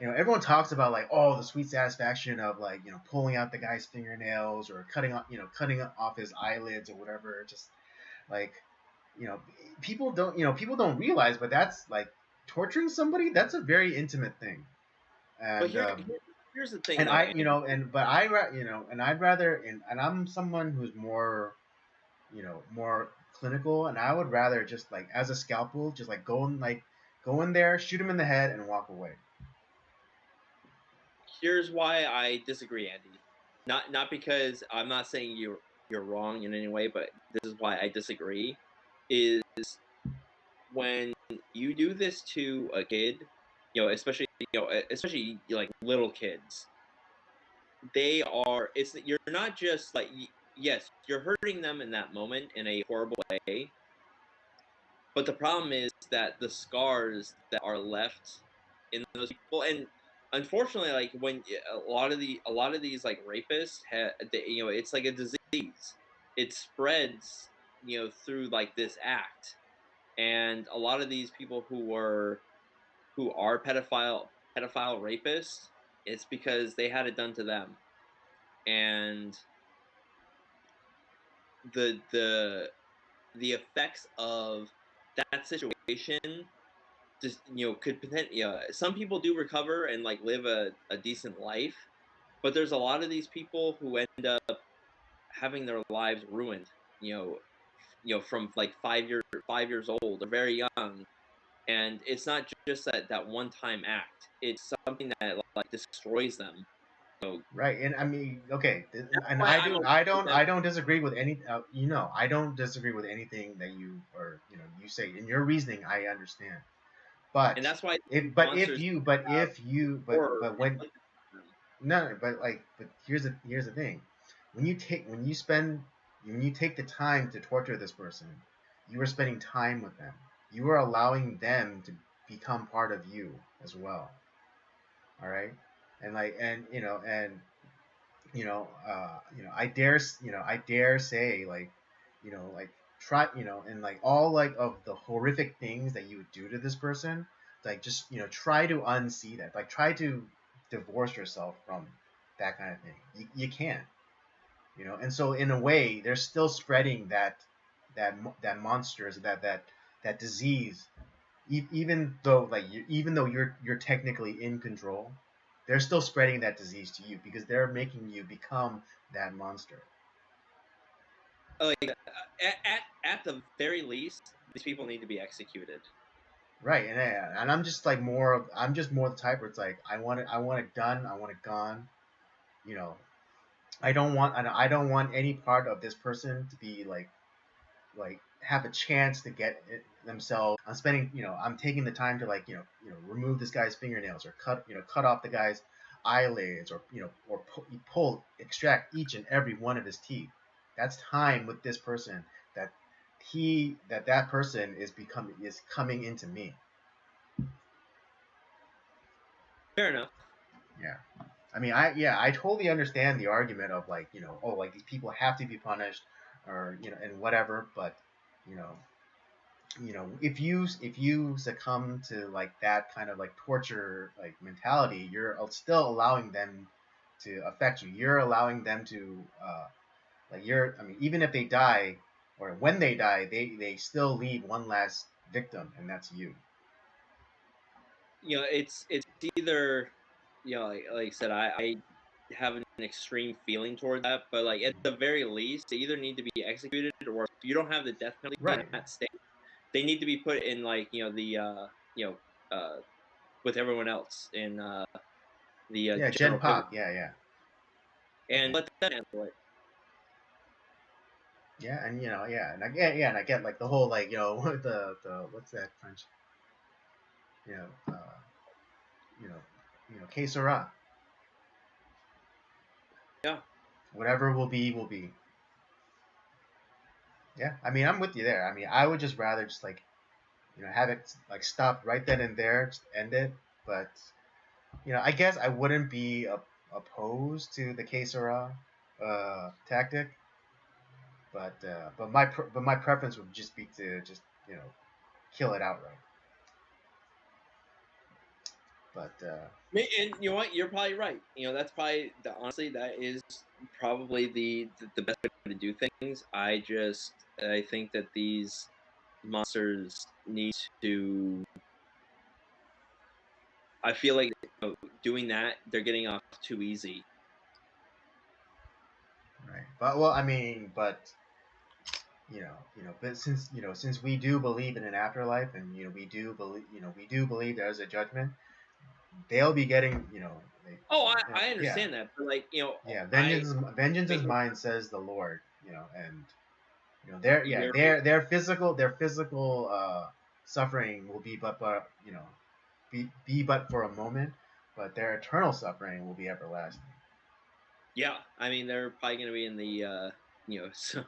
everyone talks about like, oh, the sweet satisfaction of like pulling out the guy's fingernails or cutting off his eyelids or whatever. Just like you know people don't realize, but that's like torturing somebody. That's a very intimate thing. but And here's the thing and though, I Andy. but and I'd rather and I'm someone who's more more clinical, and I would rather just like as a scalpel just like go in there, shoot him in the head, and walk away. Here's why I disagree, Andy. Not because I'm not saying you're wrong in any way, but this is why I disagree. Is when you do this to a kid, especially like little kids, they are. It's you're not just like yes, you're hurting them in that moment in a horrible way, but the problem is that the scars that are left in those people, and unfortunately, like when a lot of these like rapists, it's like a disease. It spreads, through like this act, and a lot of these people who are pedophile rapists, it's because they had it done to them, and the the effects of that situation just could potentially some people do recover and like live a decent life, but there's a lot of these people who end up having their lives ruined, from like 5 years old or very young, and it's not just that one time act, it's something that like destroys them. So Right, and I mean, okay, that's and why I'm with them. I don't disagree with any, I don't disagree with anything that you or you say in your reasoning. I understand, And but that's why if monsters you, have horror but when inflicted on them. no, but here's the thing, when you take the time to torture this person, you are spending time with them. You are allowing them to become part of you as well. All right, and like and I dare say, like, like try, and like all like of the horrific things that you would do to this person, like just try to unsee that, like try to divorce yourself from that kind of thing. You can't, and so in a way, they're still spreading that monsters, that disease, even though like even though you're technically in control, they're still spreading that disease to you because they're making you become that monster. Like at the very least, these people need to be executed. Right, and I'm just more the type where it's like I want it done, I want it gone, you know I don't want any part of this person to be like have a chance to get it themselves. I'm spending, I'm taking the time to like, remove this guy's fingernails or cut off the guy's eyelids or, or extract each and every one of his teeth. That's time with this person that that person is coming into me. Fair enough. Yeah. I mean, I totally understand the argument of like, oh, like these people have to be punished or, and whatever, but, you know, if you succumb to like that kind of like torture like mentality, you're still allowing them to affect you. You're allowing them to I mean, even if they die or when they die, they still leave one last victim, and that's you. It's either, like I said, I have an extreme feeling toward that, but like at the very least, they either need to be executed, or if you don't have the death penalty in Right. that state, they need to be put in like with everyone else in the Yeah, Gen general prison, Pop. Yeah. and let them handle it. Yeah, and and I get like the whole like the what's that French, you know uh, que sera. Yeah. Whatever will be will be. Yeah, I mean, I'm with you there. I mean, I would just rather just like, have it like stop right then and there, just end it. But I guess I wouldn't be opposed to the que sera tactic. But my preference would just be to just kill it outright. But And you know what? You're probably right. That's probably honestly, that is probably the best way to do things. I think that these monsters need to. I feel like doing that, they're getting off too easy. right. But well, I mean, but but since we do believe in an afterlife, and we do believe there's a judgment, they'll be getting, Oh, I yeah, understand that, but like yeah. I Vengeance is make mine, says the Lord. And their yeah you're their physical suffering will be but be but for a moment, but their eternal suffering will be everlasting. yeah. I mean, they're probably going to be in the some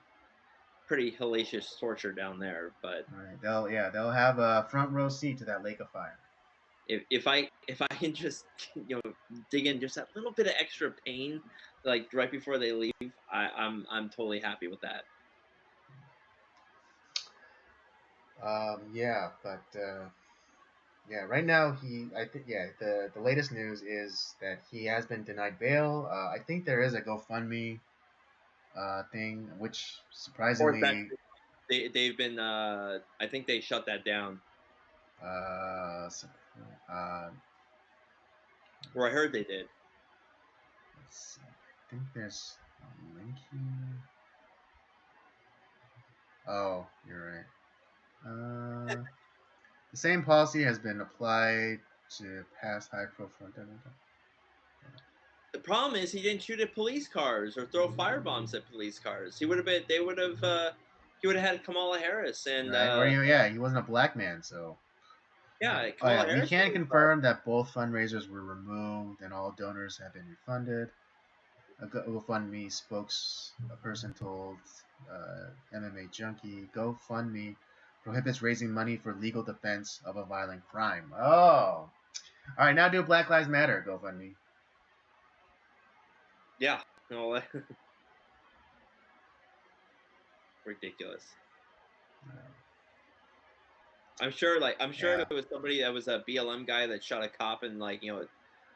pretty hellacious torture down there, but Right? They'll have a front row seat to that lake of fire. If I can just dig in just that little bit of extra pain, like right before they leave, I'm totally happy with that. Yeah, but yeah, right now I think the latest news is that he has been denied bail. I think there is a GoFundMe thing, which Or that surprisingly, they've been I think they shut that down. uh, uh, Or I heard they did. let's see. I think there's a link here. Oh, you're right. The same policy has been applied to past high profile. The problem is he didn't shoot at police cars or throw firebombs at police cars. He would have been. They would have. He would have had Kamala Harris and Right? Or he wasn't a black man, so. yeah, Oh Kamala yeah, we Harris. can confirm that both fundraisers were removed and all donors have been refunded. A GoFundMe spokesperson told MMA Junkie, GoFundMe prohibits raising money for legal defense of a violent crime. Oh, all right. Now do Black Lives Matter, GoFundMe. Yeah, no, ridiculous. I'm sure Yeah. it was somebody that was a BLM guy that shot a cop and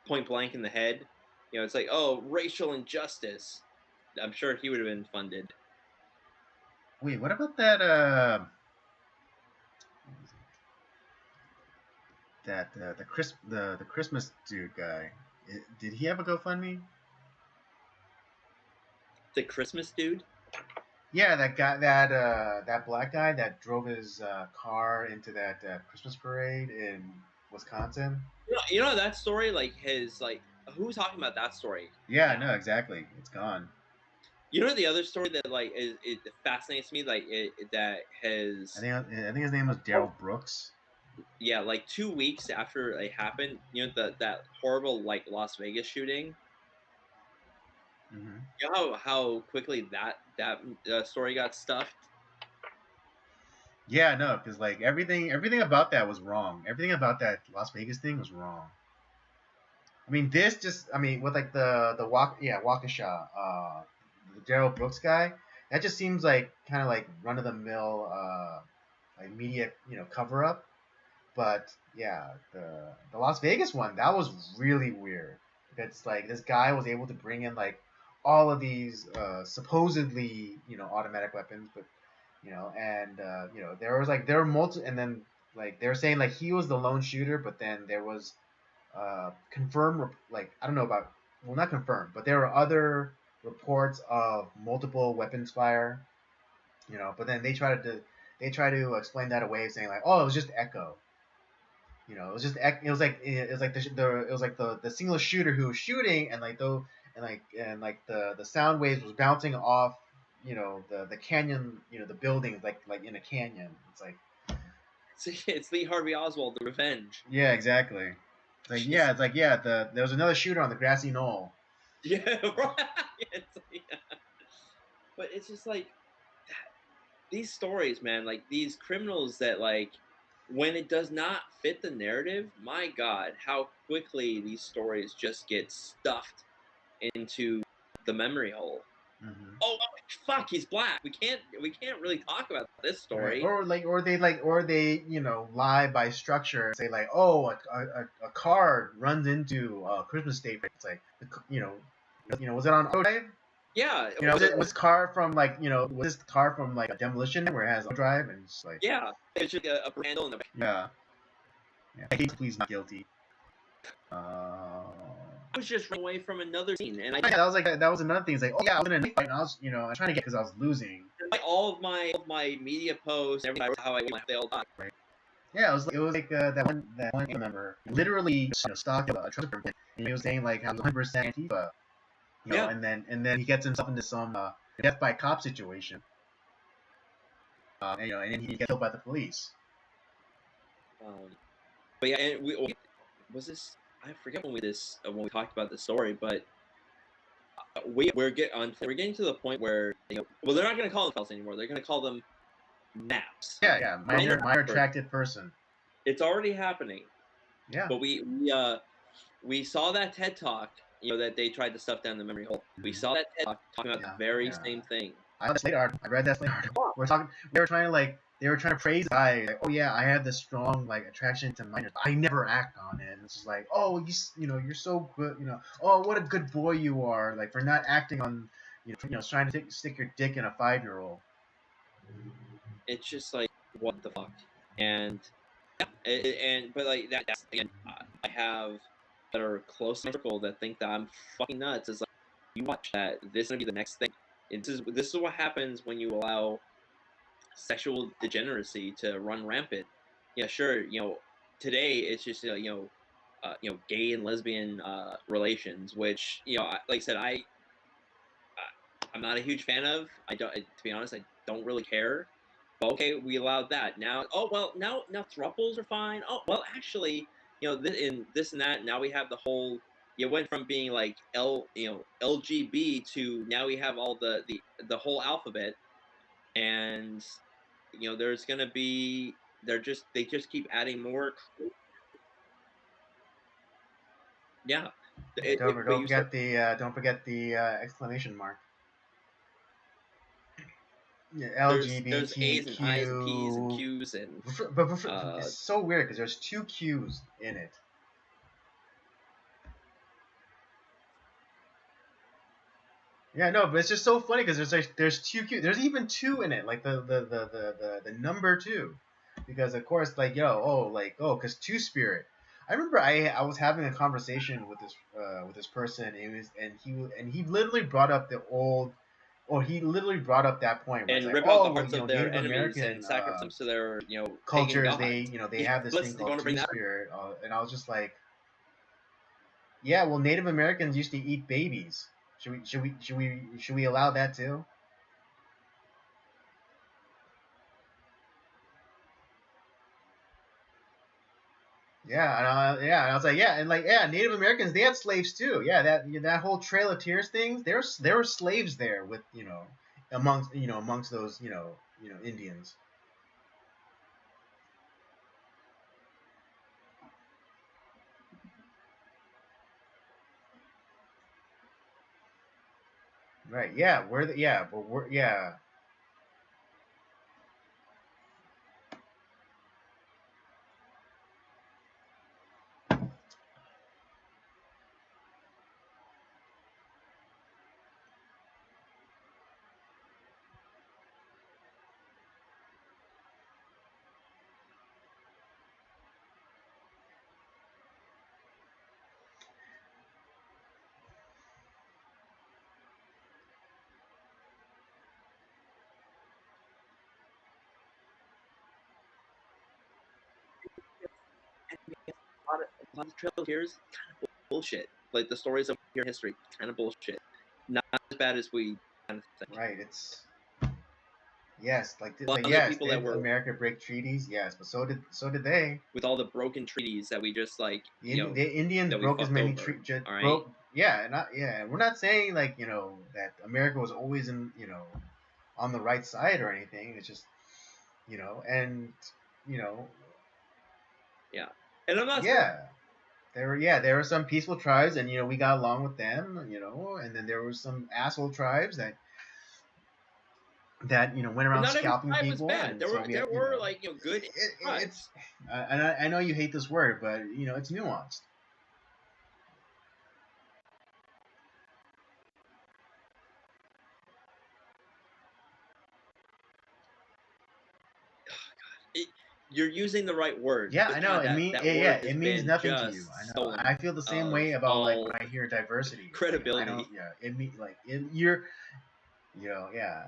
point blank in the head. It's like, oh, racial injustice. I'm sure he would have been funded. Wait, what about that? The Christmas dude guy. Did he have a GoFundMe? The Christmas dude. Yeah, that guy, that black guy that drove his car into that Christmas parade in Wisconsin. You know that story. Like his like who's talking about that story? Yeah, no, exactly. It's gone. You know the other story that like it fascinates me, like that has. I think his name was Daryl Brooks. Yeah, like 2 weeks after it happened, you know that horrible like Las Vegas shooting. Mm-hmm. You know how quickly that story got stuffed. Yeah, no, because like everything about that was wrong. Everything about that Las Vegas thing was wrong. I mean, with like the Waukesha, the Daryl Brooks guy, that just seems like kind of like run of the mill, like media, cover up. But yeah, the Las Vegas one, that was really weird. It's like this guy was able to bring in like all of these supposedly automatic weapons, but and there were multi, and then like they were saying like he was the lone shooter, but then there was confirmed, like I don't know about, well, not confirmed, but there were other reports of multiple weapons fire, but then they try to explain that away, saying like, oh, it was just echo. It was just the single shooter who was shooting, and like the sound waves was bouncing off the canyon, the buildings, like in a canyon. It's like, It's Lee Harvey Oswald, The Revenge. yeah, exactly. There was another shooter on the grassy knoll. Yeah, right. But it's just like these stories, man. Like these criminals that like when it does not fit the narrative, my God, how quickly these stories just get stuffed into the memory hole. Mm-hmm. Oh fuck, he's black. We can't really talk about this Right. story. Or they lie by structure and say like, oh, a car runs into Christmas State. It's like, was it on Overdrive? Yeah, Was car from like was this car from like a demolition where it has Overdrive, and it's like, yeah. It's just a handle in the. yeah, I hate please not guilty. I was just running away from another scene, and that was another thing. It's like, oh yeah, I was in a knife fight, and I was trying to get because I was losing. all of my media posts, everything, how they all died. Right. Yeah, it was like that one member literally stalked a Trump person, and he was saying like how 100% Antifa, Yeah. and then he gets himself into some death by cop situation, and then he gets killed by the police. But yeah, and was this. I forget when we talked about the story, but we're getting to the point where well, they're not going to call them fellas anymore. They're going to call them maps. Yeah, minor attracted person. It's already happening. Yeah. But we saw that TED Talk, that they tried to stuff down the memory hole. Mm-hmm. We saw that TED Talk talking about the very same thing. I read that Slate article. They were trying to praise the guy. Like, oh yeah, I have this strong like attraction to minors. I never act on it. And it's just like, oh, you're so good. Oh, what a good boy you are. Like for not acting on, trying to stick your dick in a 5-year-old. It's just like, what the fuck? And but like that's again, I have that are close to my circle that think that I'm fucking nuts. It's like, you watch that. This is gonna be the next thing. This is what happens when you allow sexual degeneracy to run rampant. Yeah, sure. Today it's just gay and lesbian relations, which like I said, I'm not a huge fan of. I don't. To be honest, I don't really care. But okay, we allowed that. Now, now thruples are fine. Oh well, actually, this and that. Now we have the whole. It went from being like LGB to now we have all the whole alphabet, and there's gonna be they just keep adding more. Yeah. Don't forget the exclamation mark. Yeah, LGBTQ. There's A's and I's and P's and Q's and. But it's so weird because there's 2 Q's in it. Yeah, no, but it's just so funny because there's 2 Q's. There's even 2 in it, like the number 2, because of course because Two-Spirit. I remember I was having a conversation with this person, and he literally brought up the old. Oh, he literally brought up that point where and it's rip like, out the hearts of their Native enemies American, and sacrifice them to their cultures. pagan They have this thing called Two-Spirit, and I was just like, yeah, well, Native Americans used to eat babies. Should we allow that too? Yeah, and I was like, yeah, and like, yeah, Native Americans, they had slaves too. Yeah, that whole Trail of Tears thing, there were slaves there with amongst those Indians. Right? Yeah, but we're yeah. A lot of Trail of Tears, kind of bullshit. Like the stories of your history, kind of bullshit. Not as bad as we kind of think. Right. It's yes, A lot of the yes, people that did were America break treaties? Yes, but so did they. with all the broken treaties that we just like The Indians that we broke as fucked many over. All right. broke. Yeah, we're not saying like that America was always on the right side or anything. It's just and you know Yeah, and I'm not saying yeah there were some peaceful tribes and we got along with them and then there were some asshole tribes that went but around not every scalping tribe was people, bad. and so we There had were like good it's tribes. and I know you hate this word, but it's nuanced. You're using the right word, Yeah, I but know. God, that word has It means been nothing to you. I just know. stolen I feel the same of way about like when all I hear diversity. It's like I don't. credibility. Yeah, it means like you're. Yeah.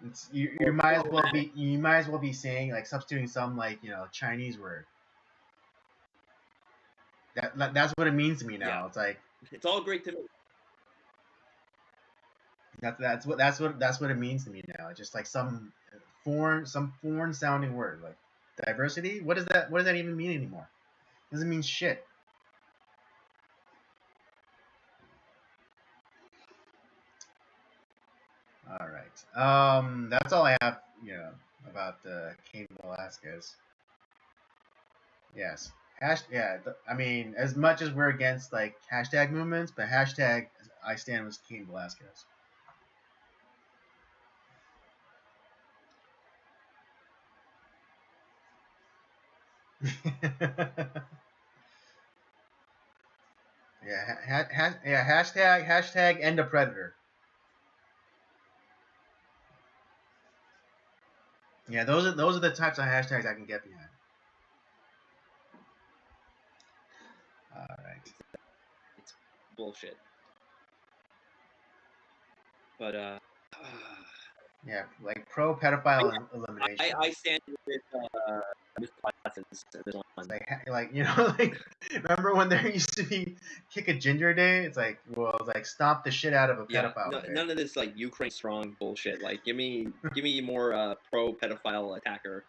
Or You might as well be saying like substituting some like Chinese word. That's what it means to me yeah, now. It's like it's all great to me. that's what it means to me now. Just like some foreign sounding word like diversity. What does that even mean anymore? It doesn't mean shit. All right. That's all I have. About Cain Velasquez. Yes. Yeah. I mean, as much as we're against like hashtag movements, but hashtag I stand with Cain Velasquez. Yeah. Yeah. Hashtag end a predator. Yeah. Those are the types of hashtags I can get behind. All right. It's bullshit. But Yeah. Like pro pedophile elimination. I stand with Watson's this one. Like like remember when there used to be kick a ginger day? It's like stomp the shit out of a Yeah, pedophile day. none of this like Ukraine strong bullshit. Like give me more pro pedophile attacker.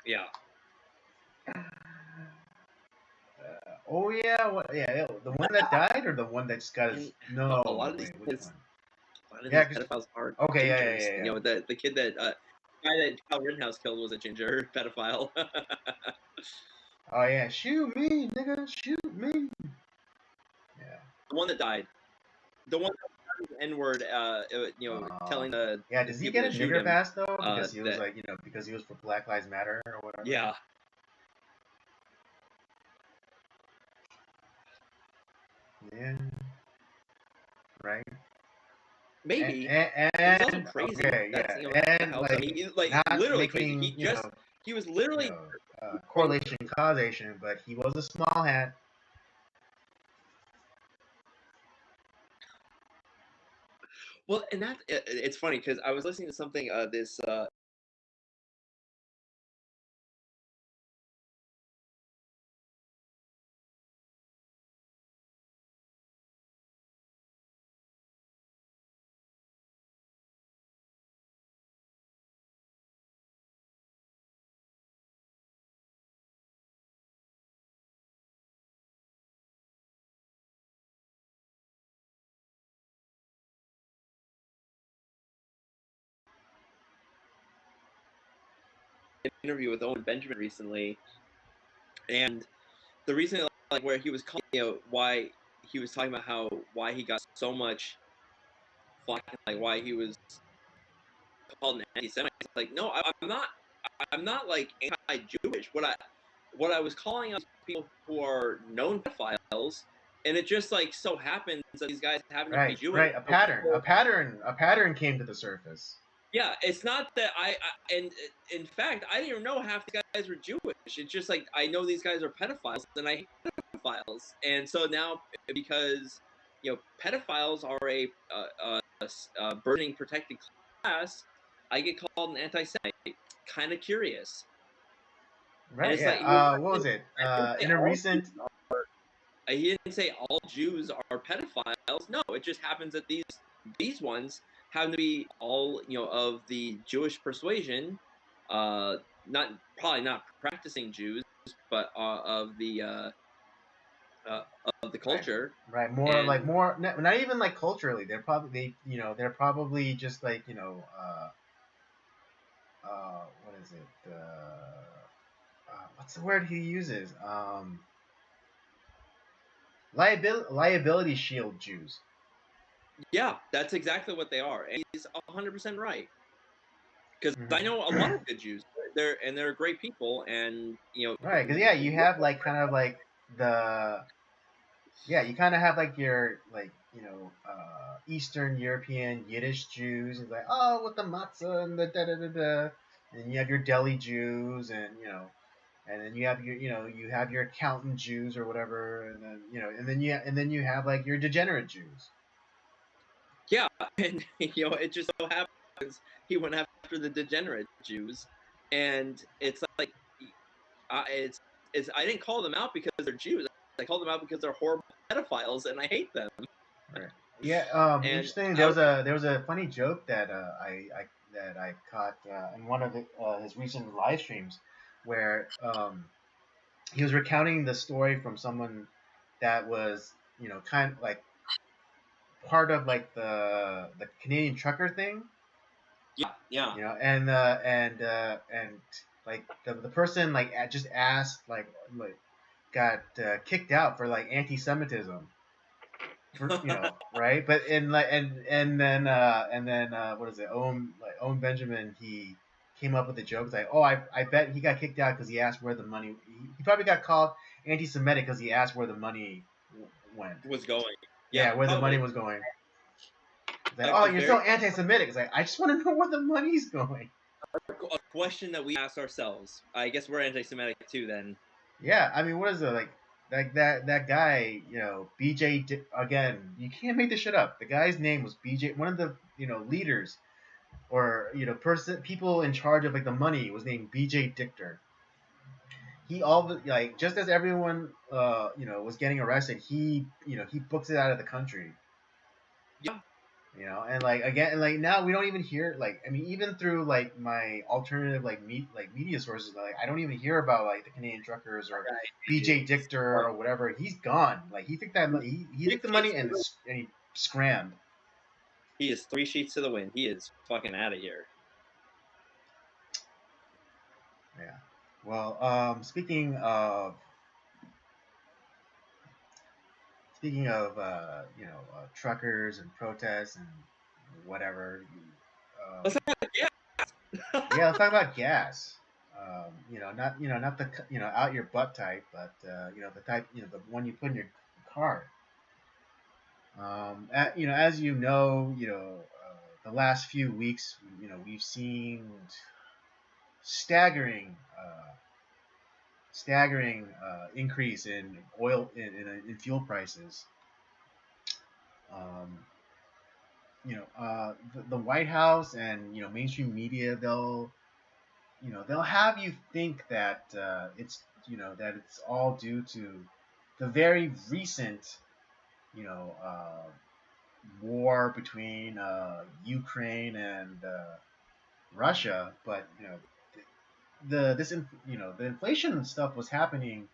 Yeah. Oh yeah, the one that died or the one that just got his no, a lot no of these wait, which one? a lot of Yeah, these pedophiles are okay, gingers. yeah. The kid that guy that Kyle Rittenhouse killed was a ginger pedophile. Oh yeah, shoot me, nigga, shoot me. Yeah. The one that died. The one that the N word. Telling the Does he people get to a shoot nigger him. pass though? Because he was That like because he was for Black Lives Matter or whatever. yeah. Yeah. Right. Maybe. He's also And crazy. okay, That's and helps. I mean, like not literally crazy. making He was literally correlation causation, but he was a small hat. well, and that it's funny because I was listening to something this interview with Owen Benjamin recently, and the reason like where he was calling, why he was talking about why he got so much flack, like why he was called an anti-Semite. Like, no, I'm not. I'm not like anti-Jewish. What I was calling out people who are known pedophiles, and it just like so happens that these guys happen to be Right, Jewish. right. A pattern came to the surface. Yeah, it's not that and in fact, I didn't even know half the guys were Jewish. It's just like I know these guys are pedophiles, and I hate pedophiles. And so now, because pedophiles are a burgeoning protected class, I get called an anti-Semite. Kind of curious, and Right. it's like Yeah. What was it? I didn't say In a all recent. Jews he didn't say all Jews are pedophiles. No, it just happens that these ones happen to be all of the Jewish persuasion, not probably not practicing Jews, but uh, of the Right. culture. Right. More like And more. Not even like culturally. They're probably just like what is it? What's the word he uses? Liability shield Jews. yeah, that's exactly what they are, and he's 100% right. Because I Mm-hmm. know a lot of good Jews. They're great people, and Right. Because yeah, you have like kind of like the you kind of have like your like Eastern European Yiddish Jews, and like with the matzah and the da da da da, and you have your Delhi Jews, and and then you have your you have your accountant Jews or whatever, and then you have like your degenerate Jews. yeah, and it just so happens he went after the degenerate Jews, and it's like it's I didn't call them out because they're Jews. I called them out because they're horrible pedophiles, and I hate them. Right. Yeah. And Interesting. There was a funny joke that I caught in one of his recent live streams, where he was recounting the story from someone that was kind of like part of like the Canadian trucker thing, yeah, yeah. and like the person like just asked like got kicked out for like anti-Semitism for right, but in like and then what is it, Owen Benjamin, he came up with the joke like, oh, I bet he got kicked out because he asked where the money, he probably got called anti-Semitic because he asked where the money went. Was going. Yeah, Yeah, where the money probably. was going. It's like, oh, A you're so very anti-Semitic. It's like, I just want to know where the money's going. a question that we ask ourselves. I guess we're anti-Semitic too. Then. Yeah, I mean, what is it like that guy, BJ again, you can't make this shit up. The guy's name was BJ, one of the leaders, or people in charge of like the money was named BJ Dichter. He all like, just as everyone was getting arrested, he books it out of the country. Yeah. And like again, like now we don't even hear, like, I mean, even through like my alternative like media sources, like I don't even hear about like the Canadian truckers or BJ Dichter or whatever. He's gone. Like he took that he took the money and he scrammed. He is 3 sheets to the wind. He is fucking out of here. Yeah. Well, speaking of truckers and protests and whatever. Let's talk about Yeah, let's talk about gas. Not the out your butt type, but the type, the one you put in your car. As the last few weeks, we've seen staggering, increase in oil in fuel prices. Um, the White House and mainstream media, they'll have you think that it's all due to the very recent war between Ukraine and Russia, but the inflation stuff was happening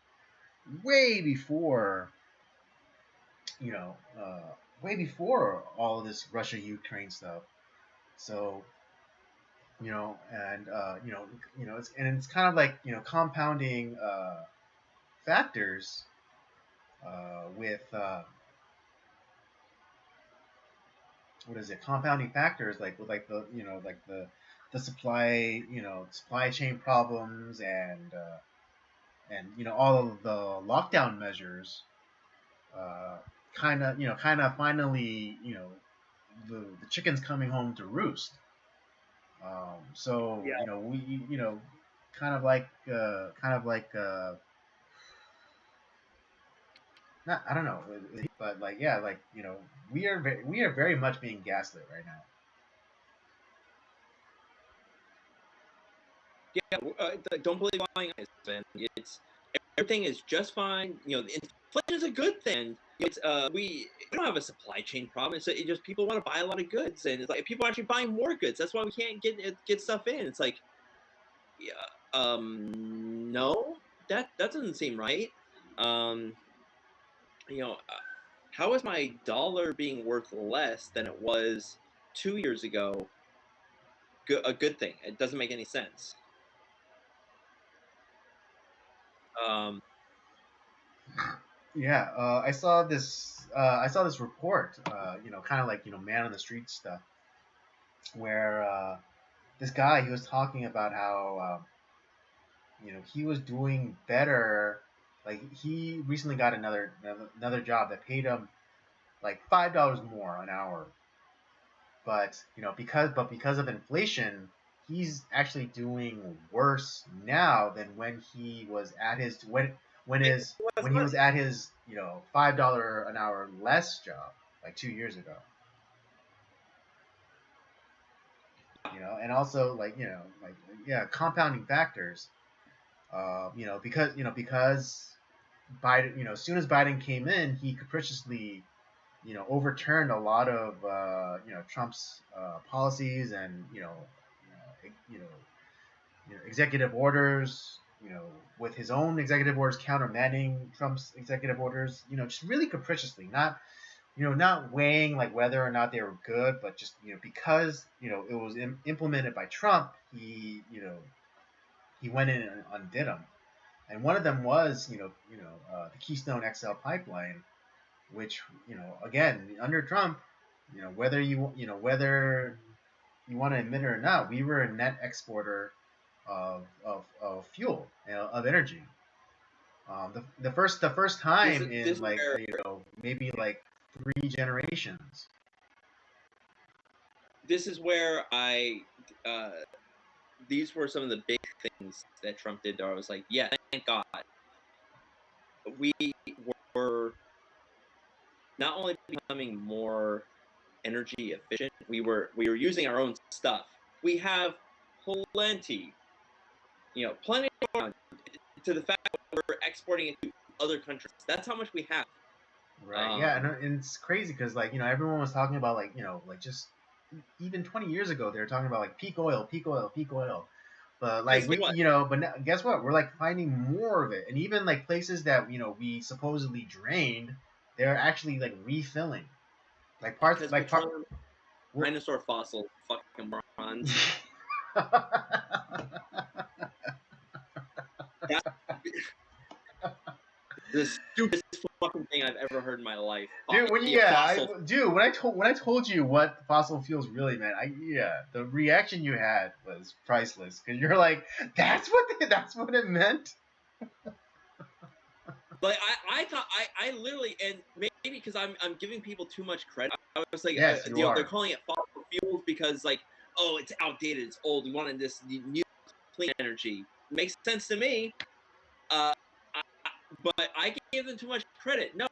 way before you know way before all of this Russia Ukraine stuff. So it's kind of like compounding factors with what is it? Compounding factors like with like the supply chain problems and all of the lockdown measures kind of finally the chicken's coming home to roost. So Yeah. we kind of like not I don't know, but like yeah, like we are very much being gaslit right now. Yeah, don't believe buying eyes, man. It's everything is just fine. Inflation is a good thing. It's we don't have a supply chain problem. It's just people want to buy a lot of goods, and it's like people are actually buying more goods. That's why we can't get stuff in. It's like, yeah, no, that doesn't seem right. Um, you know, how is my dollar being worth less than it was 2 years ago? A good thing. It doesn't make any sense. Um, Yeah, I saw this report, kind of like man on the street stuff, where this guy he was talking about how he was doing better. Like he recently got another job that paid him like $5 more an hour, but because of inflation, he's actually doing worse now than when he was at his when he was at his $5 an hour less job like 2 years ago. And also like like yeah, compounding factors. Because Biden, as soon as Biden came in, he capriciously overturned a lot of Trump's policies and executive orders, with his own executive orders countermanding Trump's executive orders, just really capriciously, not weighing like whether or not they were good, but just because it was implemented by Trump, he went in and undid them. And one of them was the Keystone XL pipeline, which again under Trump, whether you want to admit it or not, we were a net exporter of fuel, of energy. The first time this in like where maybe like 3 generations. this is where uh, these were some of the big things that Trump did. That I was like, yeah, thank God we were not only becoming more energy efficient, we were using our own stuff. We have plenty, plenty to the fact that we're exporting it to other countries. That's how much we have. Right. Yeah, and it's crazy because like everyone was talking about like like just even 20 years ago they were talking about like peak oil, peak oil, peak oil. But like we, but now, guess what? We're like finding more of it, and even like places that we supposedly drained, they're actually like refilling, like parts, like part. Dinosaur fossil, fucking morons. That's the stupidest fucking thing I've ever heard in my life. Dude, when I told you what fossil fuels really meant, the reaction you had was priceless because you're like, that's what it meant. Like I thought I literally, and maybe because I'm giving people too much credit. I was like, yes, they're calling it fossil fuels because like, oh, it's outdated, it's old. We wanted this new clean energy. Makes sense to me. But I gave them too much credit. No,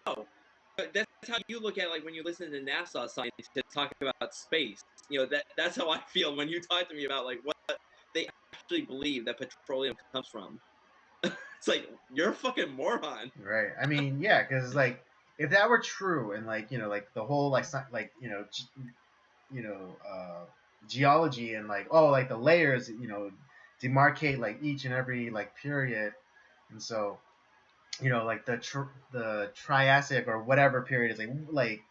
but that's how you look at it, like when you listen to NASA scientists talk about space. That's how I feel when you talk to me about like what they actually believe that petroleum comes from. It's like you're a fucking moron. Right. I mean, yeah, because like if that were true, and like like the whole like geology and like like the layers demarcate like each and every like period, and so like the Triassic or whatever period is like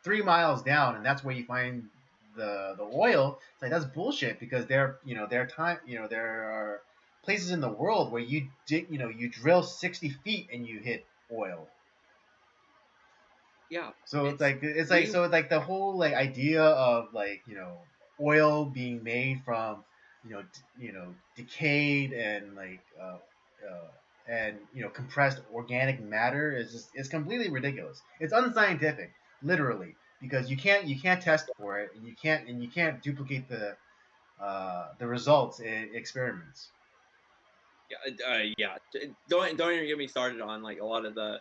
3 miles down, and that's where you find the oil. It's like that's bullshit because there are places in the world where you drill 60 feet and you hit oil. Yeah. So it's like the whole like idea of oil being made from decayed and compressed organic matter is completely ridiculous. It's unscientific, literally, because you can't test for it and you can't duplicate the results in experiments. Yeah. Don't even get me started on like a lot of the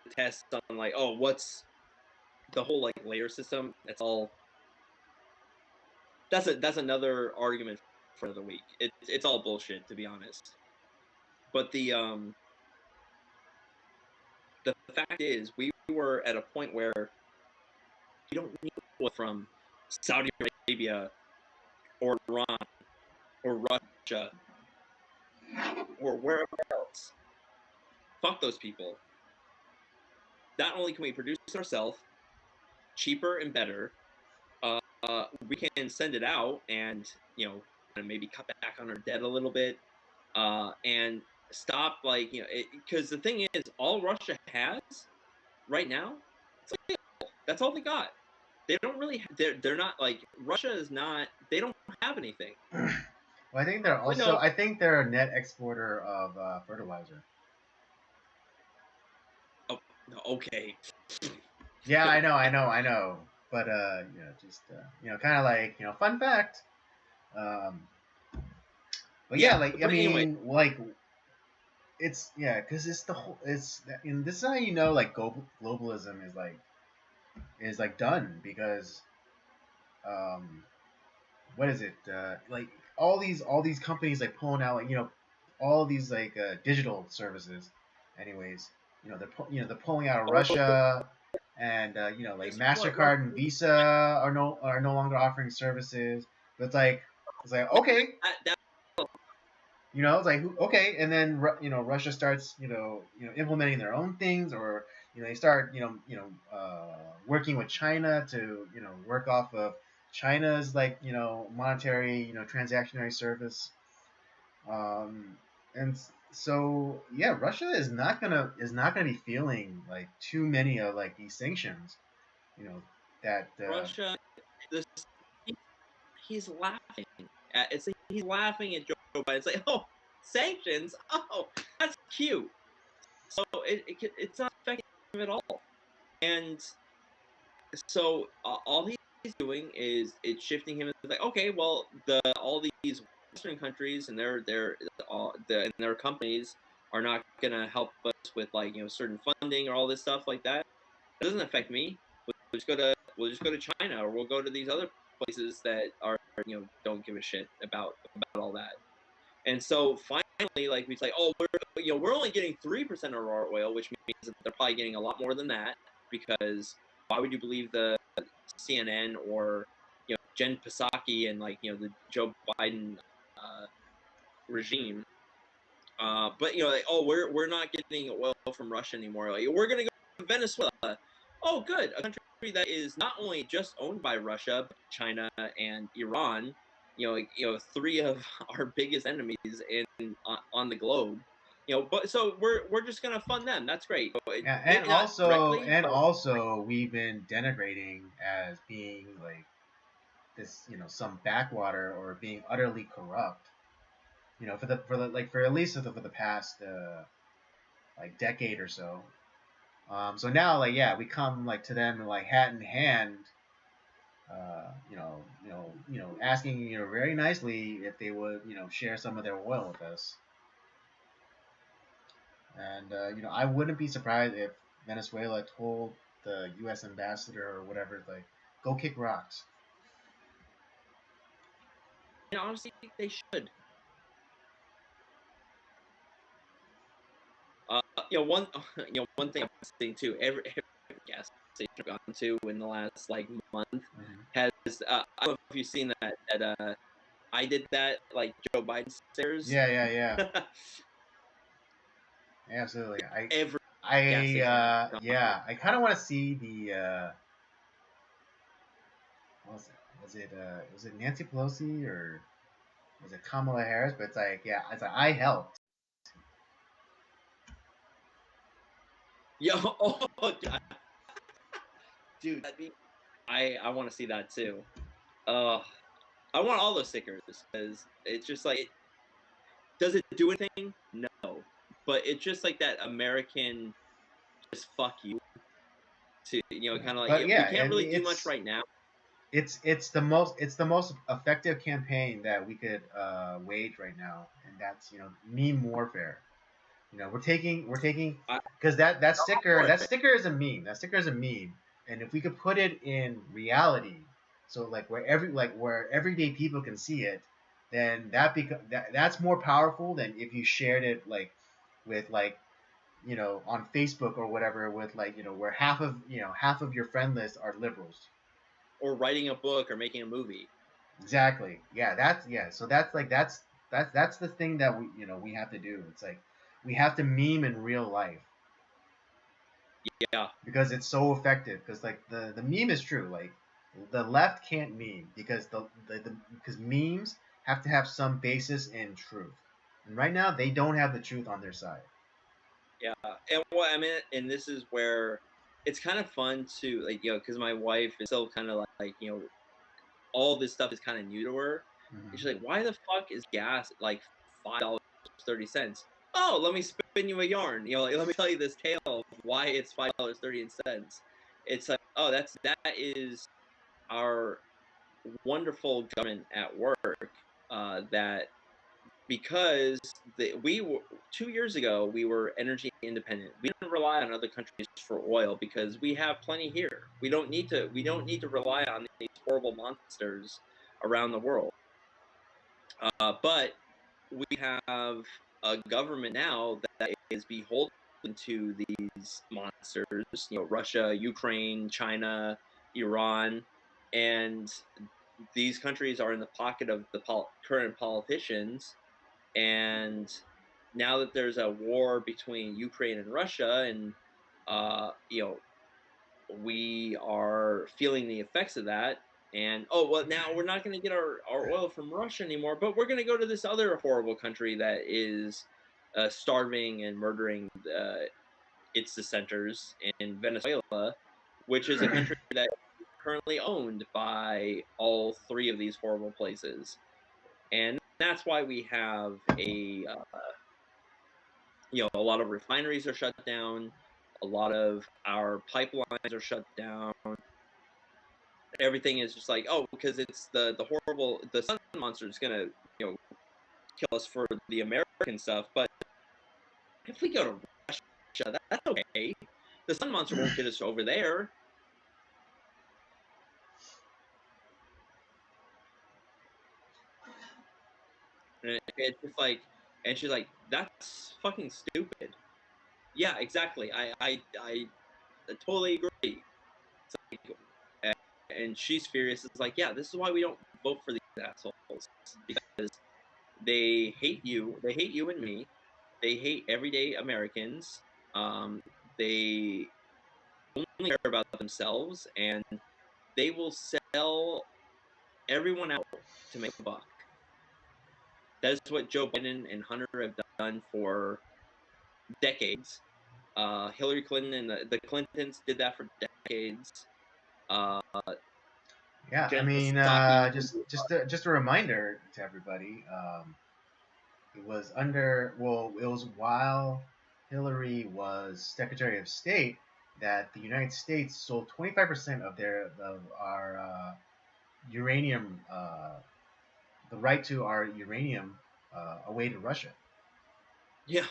tests on like, oh, what's the whole like layer system. That's another argument for the week. It's all bullshit, to be honest. But the fact is, we were at a point where you don't need oil from Saudi Arabia or Iran or Russia or wherever else. Fuck those people. Not only can we produce it ourselves cheaper and better, we can send it out and maybe cut back on our debt a little bit, and stop because the thing is, all Russia has right now, it's like that's all they got. They don't really. They're not like Russia is not. They don't have anything. Well, I think they're also. I think they're a net exporter of fertilizer. Oh, okay. Yeah, I know. But kind of like fun fact. But yeah, like I mean, anyway, like because it's the whole and this is how like globalism is like done because what is it like all these companies like pulling out all these like digital services, anyways. They're pulling out of Russia, and like Mastercard and Visa are no longer offering services. But it's like okay, it's like okay, and then Russia starts implementing their own things, or they start working with China to work off of China's monetary transactionary service, and so yeah, Russia is not gonna be feeling like too many of like these sanctions, that Russia, this he's laughing. He's laughing at Joe Biden. It's like, oh, sanctions. Oh, that's cute. So it's not affecting him at all. And so all he's doing is it's shifting him. It's like, okay, well, all these Western countries and their companies are not gonna help us with certain funding or all this stuff like that. It doesn't affect me. We'll just go to China, or we'll go to these other places that are don't give a shit about all that. And so finally, like we say, oh, we're only getting 3% of our oil, which means that they're probably getting a lot more than that, because why would you believe the CNN or Jen Psaki and the Joe Biden regime? But like, oh, we're not getting oil from Russia anymore. Like, we're gonna go to Venezuela. Oh, good, a country that is not only just owned by Russia, but China and Iran. Three of our biggest enemies on the globe. But so we're just gonna fund them. That's great. yeah, Maybe not directly, but also we've been denigrating as being like this, some backwater, or being utterly corrupt, for at least for the past like decade or so. So now, like, yeah, we come like to them like hat in hand, asking very nicely if they would share some of their oil with us. And I wouldn't be surprised if Venezuela told the U.S. ambassador or whatever, like, go kick rocks. honestly, they should. One one thing I'm saying too. Every gas station I've gone to in the last month has. I don't know if you've seen that I did that Joe Biden stairs. Yeah. Absolutely. Every I, I, gas station I've gone to. I kind of want to see the, was it Nancy Pelosi or was it Kamala Harris? But it's like, yeah, it's like I helped. Yeah. Oh, dude, I want to see that too. I want all those stickers because it's just like, does it do anything? No, but it's just like that American, just fuck you to kind of like But we yeah, can't really do much right now. It's the most effective campaign that we could wage right now, and that's meme warfare. We're taking because that sticker is a meme. That sticker is a meme, and if we could put it in reality, so like where everyday people can see it, then that's more powerful than if you shared it like with like on Facebook or whatever with like where half of your friend list are liberals. Or writing a book or making a movie. Exactly. Yeah. So that's the thing that we have to do. It's like we have to meme in real life. Yeah. Because it's so effective. Because like the meme is true. Like the left can't meme because because memes have to have some basis in truth. And right now they don't have the truth on their side. Yeah. And what I mean, and this is where it's kind of fun to like because my wife is still kind of like all this stuff is kind of new to her. Mm-hmm. And she's like, why the fuck is gas like $5.30? Oh, let me spin you a yarn. Like, let me tell you this tale of why it's $5.30. It's like, oh, that is our wonderful government at work. That because we were 2 years ago we were energy independent. We didn't rely on other countries for oil because we have plenty here. We don't need to rely on these horrible monsters around the world. But we have a government now that is beholden to these monsters, Russia, Ukraine, China, Iran, and these countries are in the pocket of the current politicians. And now that there's a war between Ukraine and Russia, and we are feeling the effects of that. And oh well, now we're not going to get our oil from Russia anymore, but we're going to go to this other horrible country that is starving and murdering its dissenters in Venezuela, which is a country that is currently owned by all three of these horrible places. And that's why we have a lot of refineries are shut down, a lot of our pipelines are shut down. Everything is just like, oh, because it's the sun monster is gonna kill us for the American stuff. But if we go to Russia, that's okay. The sun monster won't get us over there. And it's just like, and she's like, that's fucking stupid. Yeah, exactly. I totally agree. And she's furious. It's like, yeah, this is why we don't vote for these assholes, because they hate you. They hate you and me. They hate everyday Americans. They only care about themselves, and they will sell everyone out to make a buck. That is what Joe Biden and Hunter have done for decades. Hillary Clinton and the Clintons did that for decades. Yeah, I mean, just a reminder to everybody. It was it was while Hillary was Secretary of State that the United States sold 25% of our uranium, the right to our uranium, away to Russia. Yeah.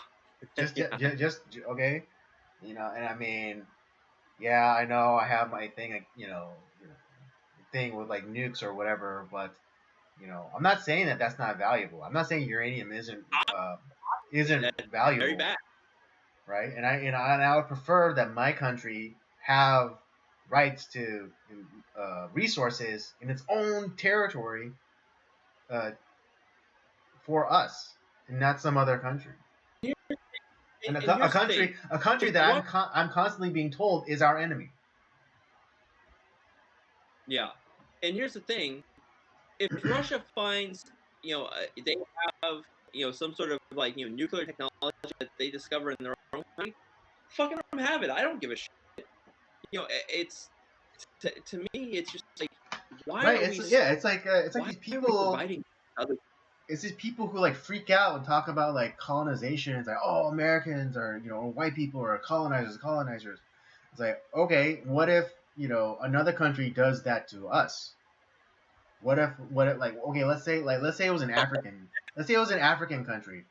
Just okay, and I mean, yeah, I know I have my thing, thing with like nukes or whatever, but I'm not saying that that's not valuable. I'm not saying uranium isn't valuable. Very bad. Right? And I would prefer that my country have rights to resources in its own territory for us, and not some other country. And a country that I'm constantly being told is our enemy. Yeah. And here's the thing: if Russia finds, they have, some sort of like, nuclear technology that they discover in their own country, fucking let them have it. I don't give a shit. It's to me, it's just like, why Right. are we? It's like Why these are we people. providing other? It's these people who like freak out and talk about like colonization. It's like, oh, Americans are, or white people are colonizers. It's like, okay, what if another country does that to us? What if like, okay, let's say it was an African country,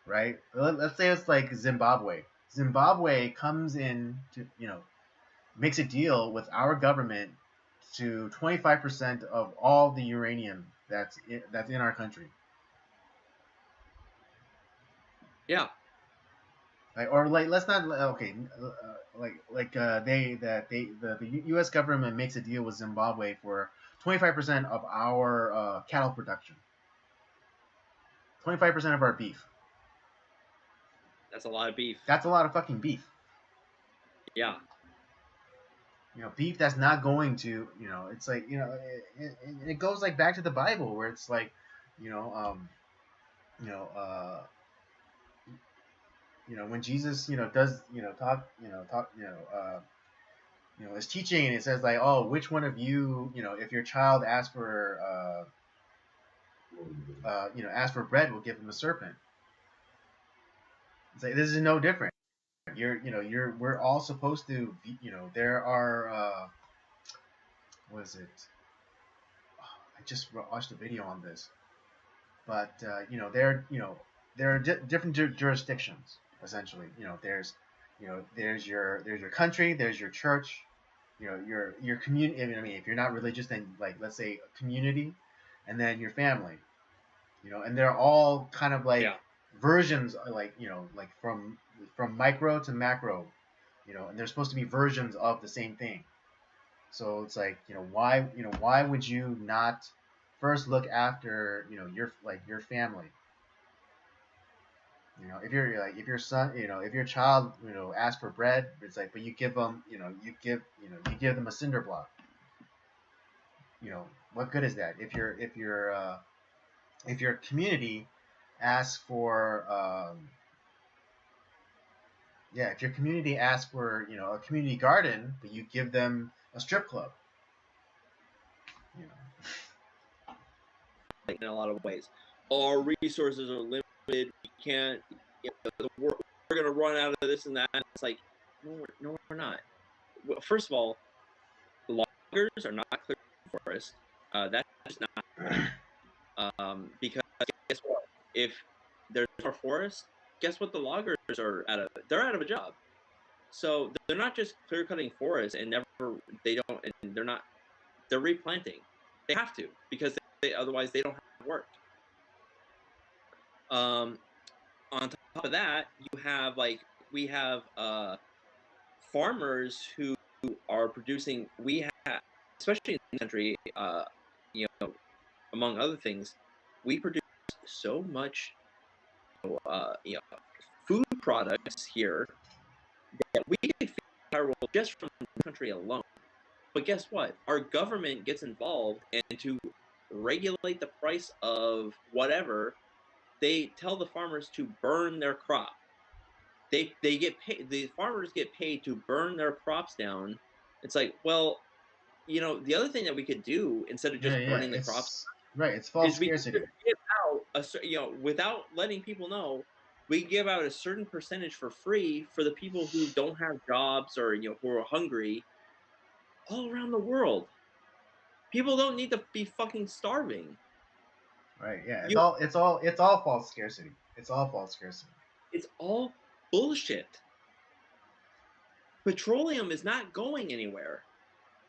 right? Let's say it's like Zimbabwe. Zimbabwe comes in to makes a deal with our government to 25% of all the uranium that's in our country. Yeah. Or like, let's not, okay, the U.S. government makes a deal with Zimbabwe for 25% of our cattle production, 25% of our beef. That's a lot of beef. That's a lot of fucking beef. Yeah. Beef that's not going to, it's like, it goes like back to the Bible where it's like, you know, um, you know, uh, when Jesus, does, is teaching, and it says like, oh, which one of you, if your child asks for, asks for bread, will give him a serpent. It's like, this is no different. We're all supposed to, there are, what is it? I just watched a video on this, but there are different jurisdictions essentially. There's your country, there's your church, your community. I mean, if you're not religious, then like, let's say a community, and then your family. And they're all kind of like versions, like like from micro to macro. And they're supposed to be versions of the same thing. So it's like, why would you not first look after, your family? If your son, if your child, asks for bread, it's like, but you give them, you give them a cinder block. What good is that? If your community asks for, if your community asks for, a community garden, but you give them a strip club. In a lot of ways, our resources are limited. We can't. We're going to run out of this and that. And it's like, no, we're not. Well, first of all, the loggers are not clearing the forest. That's just not happening. Because guess what? If there's more forest, guess what? The loggers are they're out of a job. So they're not just clear cutting forests and they're replanting. They have to, because otherwise they don't have work. On top of that, we have farmers who are producing. We have, especially in the country, among other things, we produce so much, food products here that we can feed our world just from the country alone. But guess what? Our government gets involved, and to regulate the price of whatever, they tell the farmers to burn their crop. They get paid. The farmers get paid to burn their crops down. It's like, well, the other thing that we could do instead of just burning the crops, right? It's false is we scarcity. give out without letting people know. We give out a certain percentage for free for the people who don't have jobs, or who are hungry, all around the world. People don't need to be fucking starving. Right. Yeah. It's all false scarcity. It's all false scarcity. It's all bullshit. Petroleum is not going anywhere.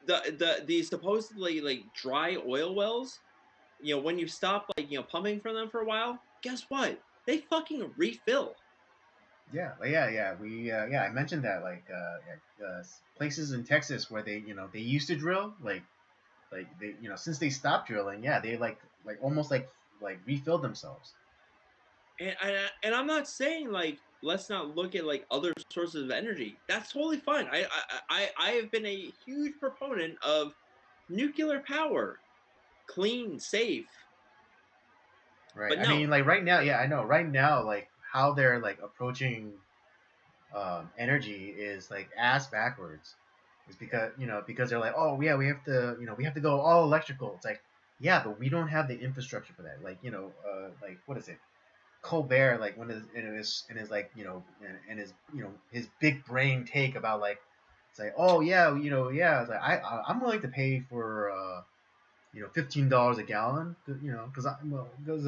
The supposedly like dry oil wells, when you stop pumping for them for a while, guess what? They fucking refill. Yeah. Yeah. I mentioned that, like, places in Texas where they used to drill, like they, since they stopped drilling, yeah, they like almost like refilled themselves. And I'm not saying like let's not look at like other sources of energy. That's totally fine. I have been a huge proponent of nuclear power. clean, safe. Right. But I no. mean, like right now, yeah, I know. Right now, like how they're like approaching energy is like ass backwards. It's because they're like, oh yeah, we have to go all electrical. It's like, yeah, but we don't have the infrastructure for that. Like like what is it? Colbert, like when in his like and his his big brain take about like, it's like, oh yeah, yeah, it's like I'm willing to pay for $15 a gallon, because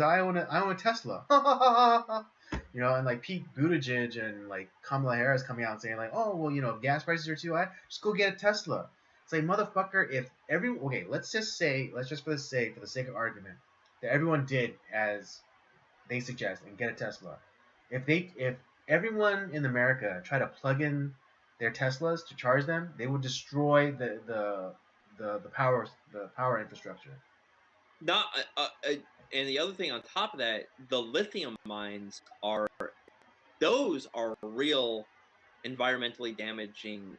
I own a Tesla. And like Pete Buttigieg and like Kamala Harris coming out and saying like, oh well, if gas prices are too high, just go get a Tesla. It's like, motherfucker, if let's just for the sake of argument, that everyone did as they suggest and get a Tesla. If everyone in America try to plug in their Teslas to charge them, they would destroy the power infrastructure. Not and the other thing on top of that, the lithium mines those are real environmentally damaging.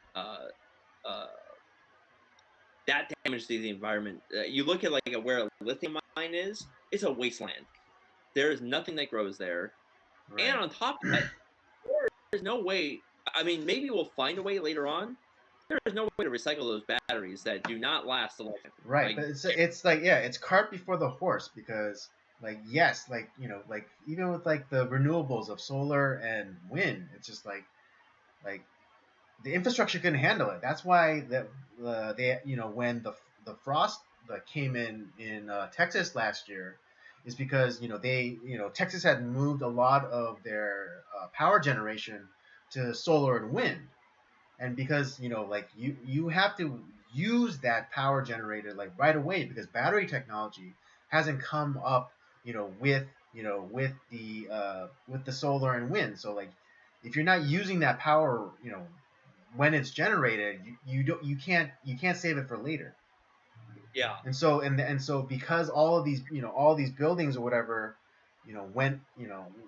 That damages the environment. You look at like where a lithium mine is; it's a wasteland. There is nothing that grows there, Right. and on top of that, there's no way. I mean, maybe we'll find a way later on. There is no way to recycle those batteries that do not last a lifetime. Right, but it's like, yeah, it's cart before the horse, because like, yes, like like even with like the renewables of solar and wind, it's just like the infrastructure couldn't handle it. That's why they when the frost that came in Texas last year, is because Texas had moved a lot of their power generation to solar and wind, and because like you have to use that power generator like right away, because battery technology hasn't come up with the solar and wind. So like, if you're not using that power when it's generated, you can't save it for later. Yeah. And so because all these buildings or whatever went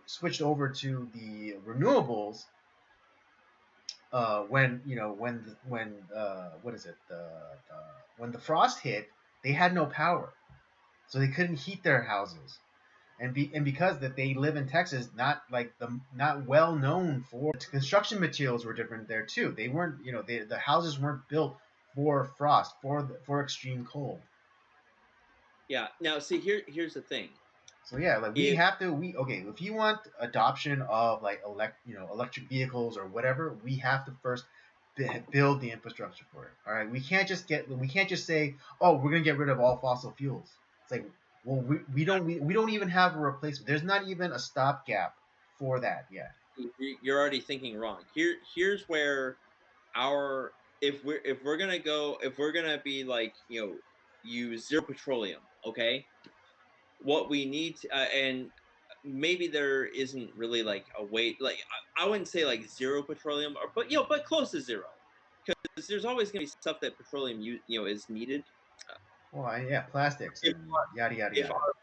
switched over to the renewables, when what is it when the frost hit, they had no power, so they couldn't heat their houses. And because that they live in Texas, not well known for construction materials, were different there too. They weren't, the houses weren't built for frost, for extreme cold. Yeah. Now, see, here's the thing. So yeah, like If if you want adoption of like electric vehicles or whatever, we have to first build the infrastructure for it. All right, we can't just say, oh, we're gonna get rid of all fossil fuels. It's like, well, we don't even have a replacement. There's not even a stopgap for that yet. you're already thinking wrong. Here's where our if we're gonna be like use zero petroleum, okay? What we need to, and maybe there isn't really like a way, like I wouldn't say like zero petroleum, but close to zero, because there's always gonna be stuff that petroleum is needed. Well, yeah, plastics If and yada yada if yada. our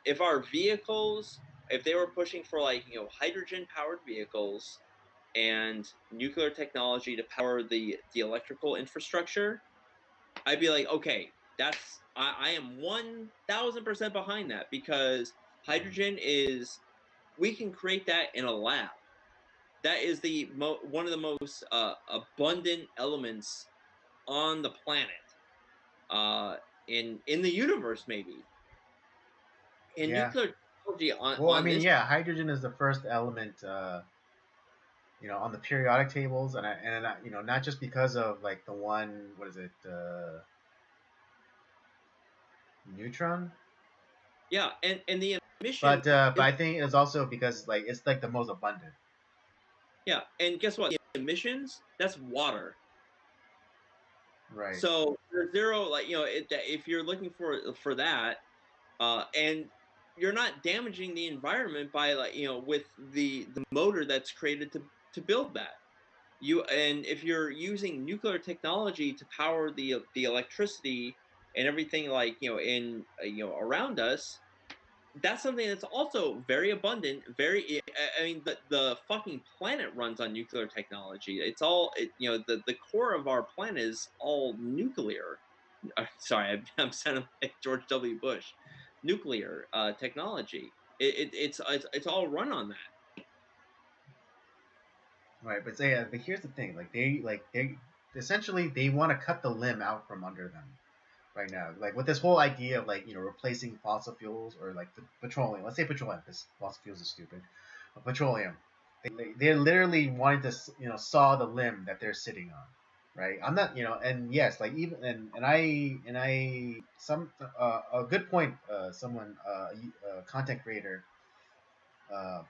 if our vehicles, if they were pushing for like hydrogen powered vehicles and nuclear technology to power the electrical infrastructure, I'd be like, okay, I am 1,000% behind that, because hydrogen is, we can create that in a lab. That is one of the most abundant elements on the planet, uh, in the universe, maybe. And Yeah. nuclear technology Well, I on mean, this, yeah, hydrogen is the first element, on the periodic tables, and not just because of like the one, what is it, neutron, yeah, and the emission, but I think it's also because like it's like the most abundant. yeah, and guess what? The emissions, that's water. Right. So there's zero, like if you're looking for that, and you're not damaging the environment by like with the motor that's created to build that. And if you're using nuclear technology to power the electricity and everything, like in around us, that's something that's also very abundant. I mean, the fucking planet runs on nuclear technology. It's all the core of our planet is all nuclear. sorry, I'm sounding like George W. Bush. Nuclear technology. It's all run on that. Right, but say, but here's the thing: they essentially they want to cut the limb out from under them right now. Like with this whole idea of replacing fossil fuels or like petroleum. Let's say petroleum, because fossil fuels is stupid. But petroleum. They're literally wanting to saw the limb that they're sitting on. Right. I'm not and yes, like even and I some a good point. Someone a content creator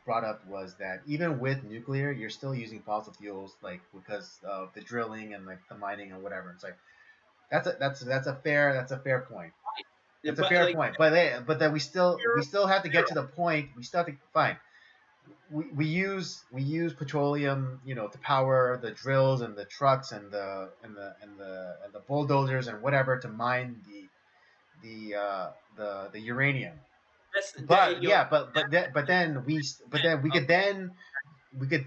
brought up was that even with nuclear, you're still using fossil fuels, like because of the drilling and like the mining and whatever. It's like that's a fair point. That's a But fair like, point. But then we still have to get to the point. We still have to fine. We use petroleum, to power the drills and the trucks and the bulldozers and whatever to mine the uranium. that's But you know, yeah, but then we could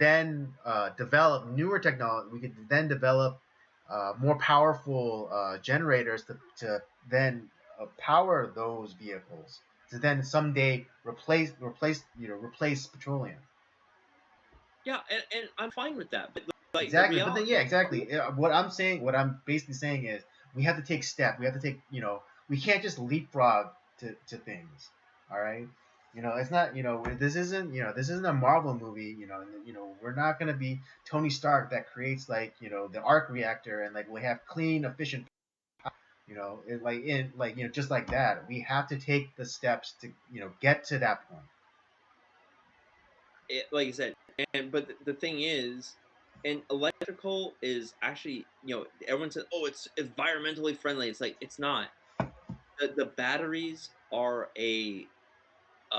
then develop newer technology. We could then develop more powerful generators to then power those vehicles to then someday replace petroleum. yeah, and I'm fine with that. But like the Exactly, but then reality, yeah, exactly. What I'm basically saying is we have to take step. We have to take, we can't just leapfrog to things. All right, it's not, this isn't a Marvel movie. We're not gonna be Tony Stark that creates like, the arc reactor and like we have clean, efficient. Just like that. We have to take the steps to, get to that point. like I said, and but the thing is, and electrical is actually, everyone says, oh, it's environmentally friendly. It's like it's not. The batteries are a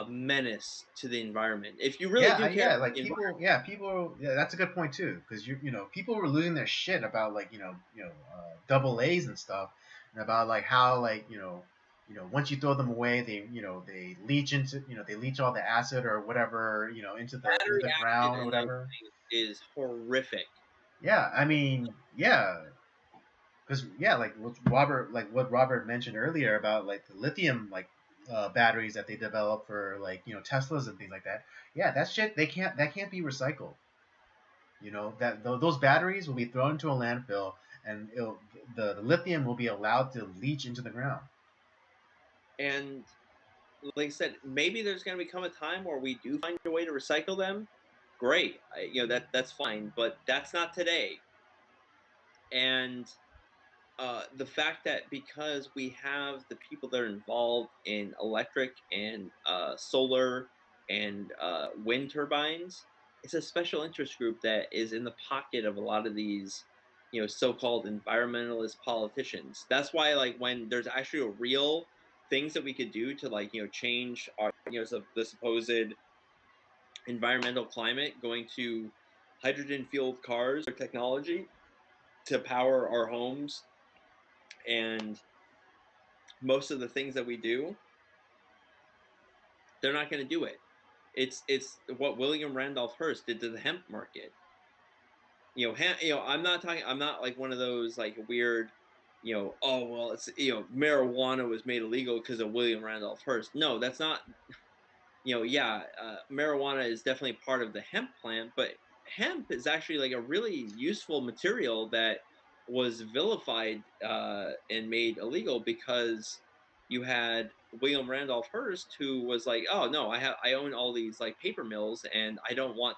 menace to the environment. If you really Yeah, do care yeah, about like the environment, people, yeah, that's a good point too, because people were losing their shit about like double A's and stuff, and about like how like once you throw them away, they leach all the acid or whatever into battery the acid ground or and those whatever. things is horrific. Yeah, I mean, yeah, because yeah, like what Robert mentioned earlier about like the lithium batteries that they develop for like Teslas and things like that. Yeah, that shit that can't be recycled. Those batteries will be thrown into a landfill, and the lithium will be allowed to leach into the ground. And like I said, maybe there's going to become a time where we do find a way to recycle them. Great, that's fine, but that's not today. And the fact that because we have the people that are involved in electric and solar and wind turbines, it's a special interest group that is in the pocket of a lot of these, so-called environmentalist politicians. That's why, like, when there's actually a real things that we could do to, like, change our, the supposed environmental climate, going to hydrogen fueled cars or technology to power our homes and most of the things that we do, they're not going to do it. It's what William Randolph Hearst did to the hemp market. I'm not talking. I'm not like one of those like weird, oh well, it's marijuana was made illegal because of William Randolph Hearst. No, that's not. Yeah, marijuana is definitely part of the hemp plant, but hemp is actually like a really useful material that was vilified and made illegal because you had William Randolph Hearst who was like, oh no, I own all these like paper mills and I don't want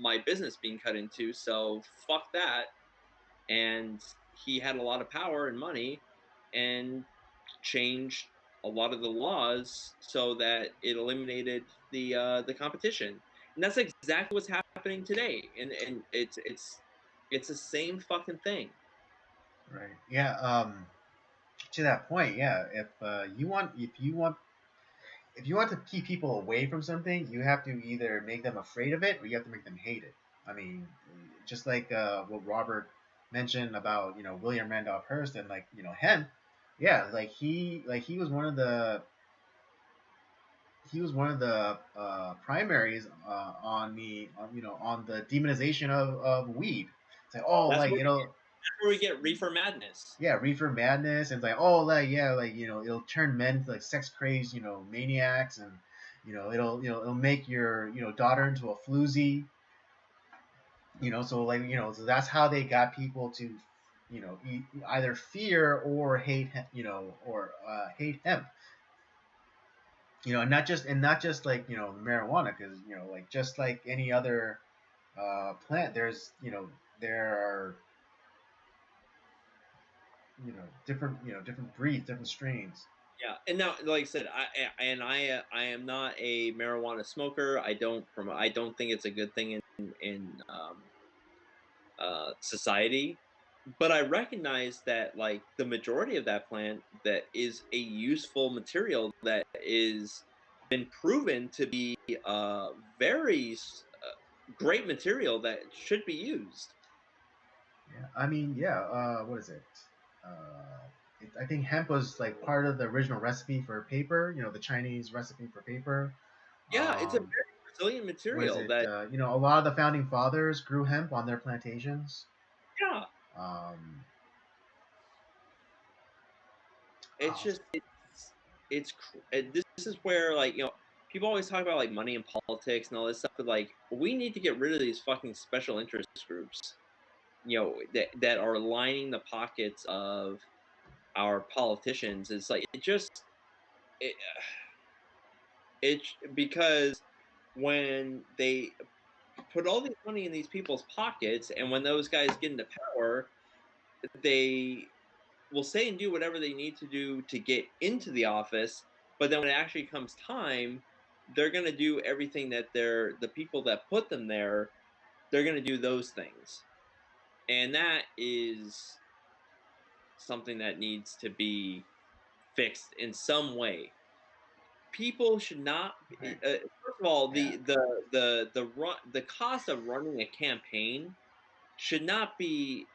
my business being cut into, so fuck that. And he had a lot of power and money and changed a lot of the laws so that it eliminated the competition. And that's exactly what's happening today. And it's the same fucking thing. Right. Yeah. To that point, yeah. If you want to keep people away from something, you have to either make them afraid of it or you have to make them hate it. I mean, just like what Robert mentioned about William Randolph Hearst and like hemp. Yeah, like he was one of the primaries on the demonization of weed. It's like, oh, That's like what where we get reefer madness. Yeah, reefer madness, and it's like, oh, like, yeah, like, it'll turn men into like sex crazed, maniacs, and it'll make your daughter into a floozy. So like, so that's how they got people to, either fear or hate, or hate hemp. And not just like marijuana, because like just like any other plant, there are different breeds, different strains. Yeah, and now, like I said, I am not a marijuana smoker. I don't promote. I don't think it's a good thing in society. But I recognize that, like, the majority of that plant that is a useful material that is been proven to be very great material that should be used. Yeah, I mean, yeah. What is it? Uh, I think hemp was like part of the original recipe for paper. The Chinese recipe for paper. Yeah, it's a Um, very resilient what is material it? that, A lot of the founding fathers grew hemp on their plantations. yeah, Um, it's oh, just this is where, like, people always talk about like money and politics and all this stuff, but like we need to get rid of these fucking special interest groups, that are lining the pockets of our politicians. It's like it, it's because when they put all this money in these people's pockets, and when those guys get into power, they will say and do whatever they need to do to get into the office. But then when it actually comes time, they're going to do everything that the people that put them there, they're going to do those things. And that is something that needs to be fixed in some way. People should not. right. First of all, Yeah. the cost of running a campaign should not be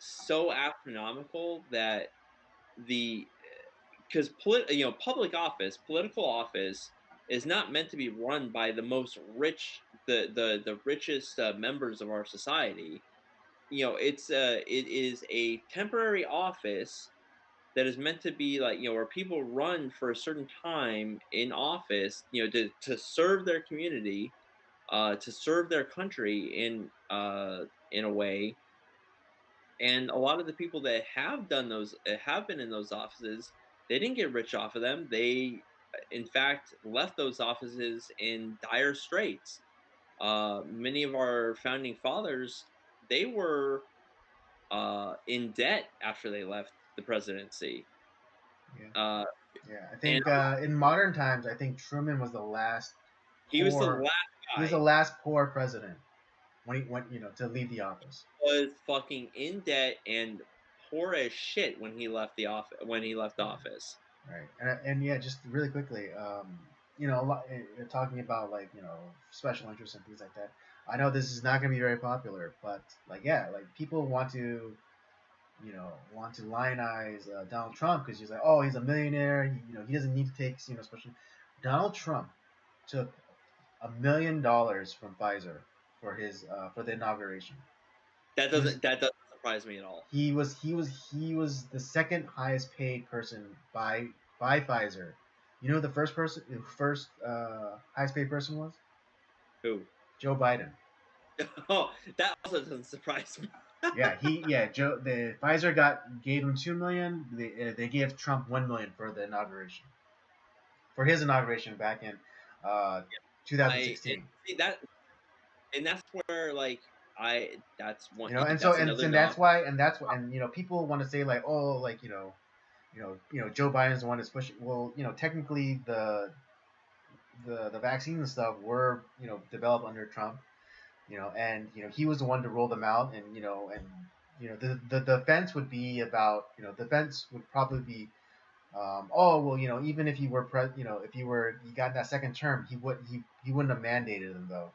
so astronomical that the because political office is not meant to be run by the most rich, the richest members of our society. It is a temporary office that is meant to be like, where people run for a certain time in office, to serve their community, to serve their country in a way. And a lot of the people that have done those, have been in those offices, they didn't get rich off of them. They, in fact, left those offices in dire straits. Many of our founding fathers, they were in debt after they left the presidency. Yeah. Uh, Yeah. I and think in modern times, I think Truman was the last he was the poor. last He was the guy last poor president when he went, to leave the office. was fucking in debt and poor as shit when he left the office. When he left office, Right. And yeah, just really quickly, a lot, talking about like special interests and things like that. I know this is not going to be very popular, but like yeah, like people want to lionize Donald Trump because he's like, oh, he's a millionaire. He doesn't need to take special. Donald Trump took $1 million from Pfizer for the inauguration. that doesn't surprise me at all. He was the second highest paid person by Pfizer. You know, the first highest paid person was Who? Joe Biden. Oh, that also doesn't surprise me. The Pfizer gave him 2 million. They gave Trump 1 million for the inauguration, for his inauguration back in uh, I 2016. see that, and that's where, like, that's one. And so That's another and knock. that's why people want to say like, oh, like Joe Biden's the one that's pushing. Well, technically the vaccines and stuff were developed under Trump, and he was the one to roll them out, and the defense would be about the defense would probably be, oh well, even if you were if you got that second term, he wouldn't have mandated them though.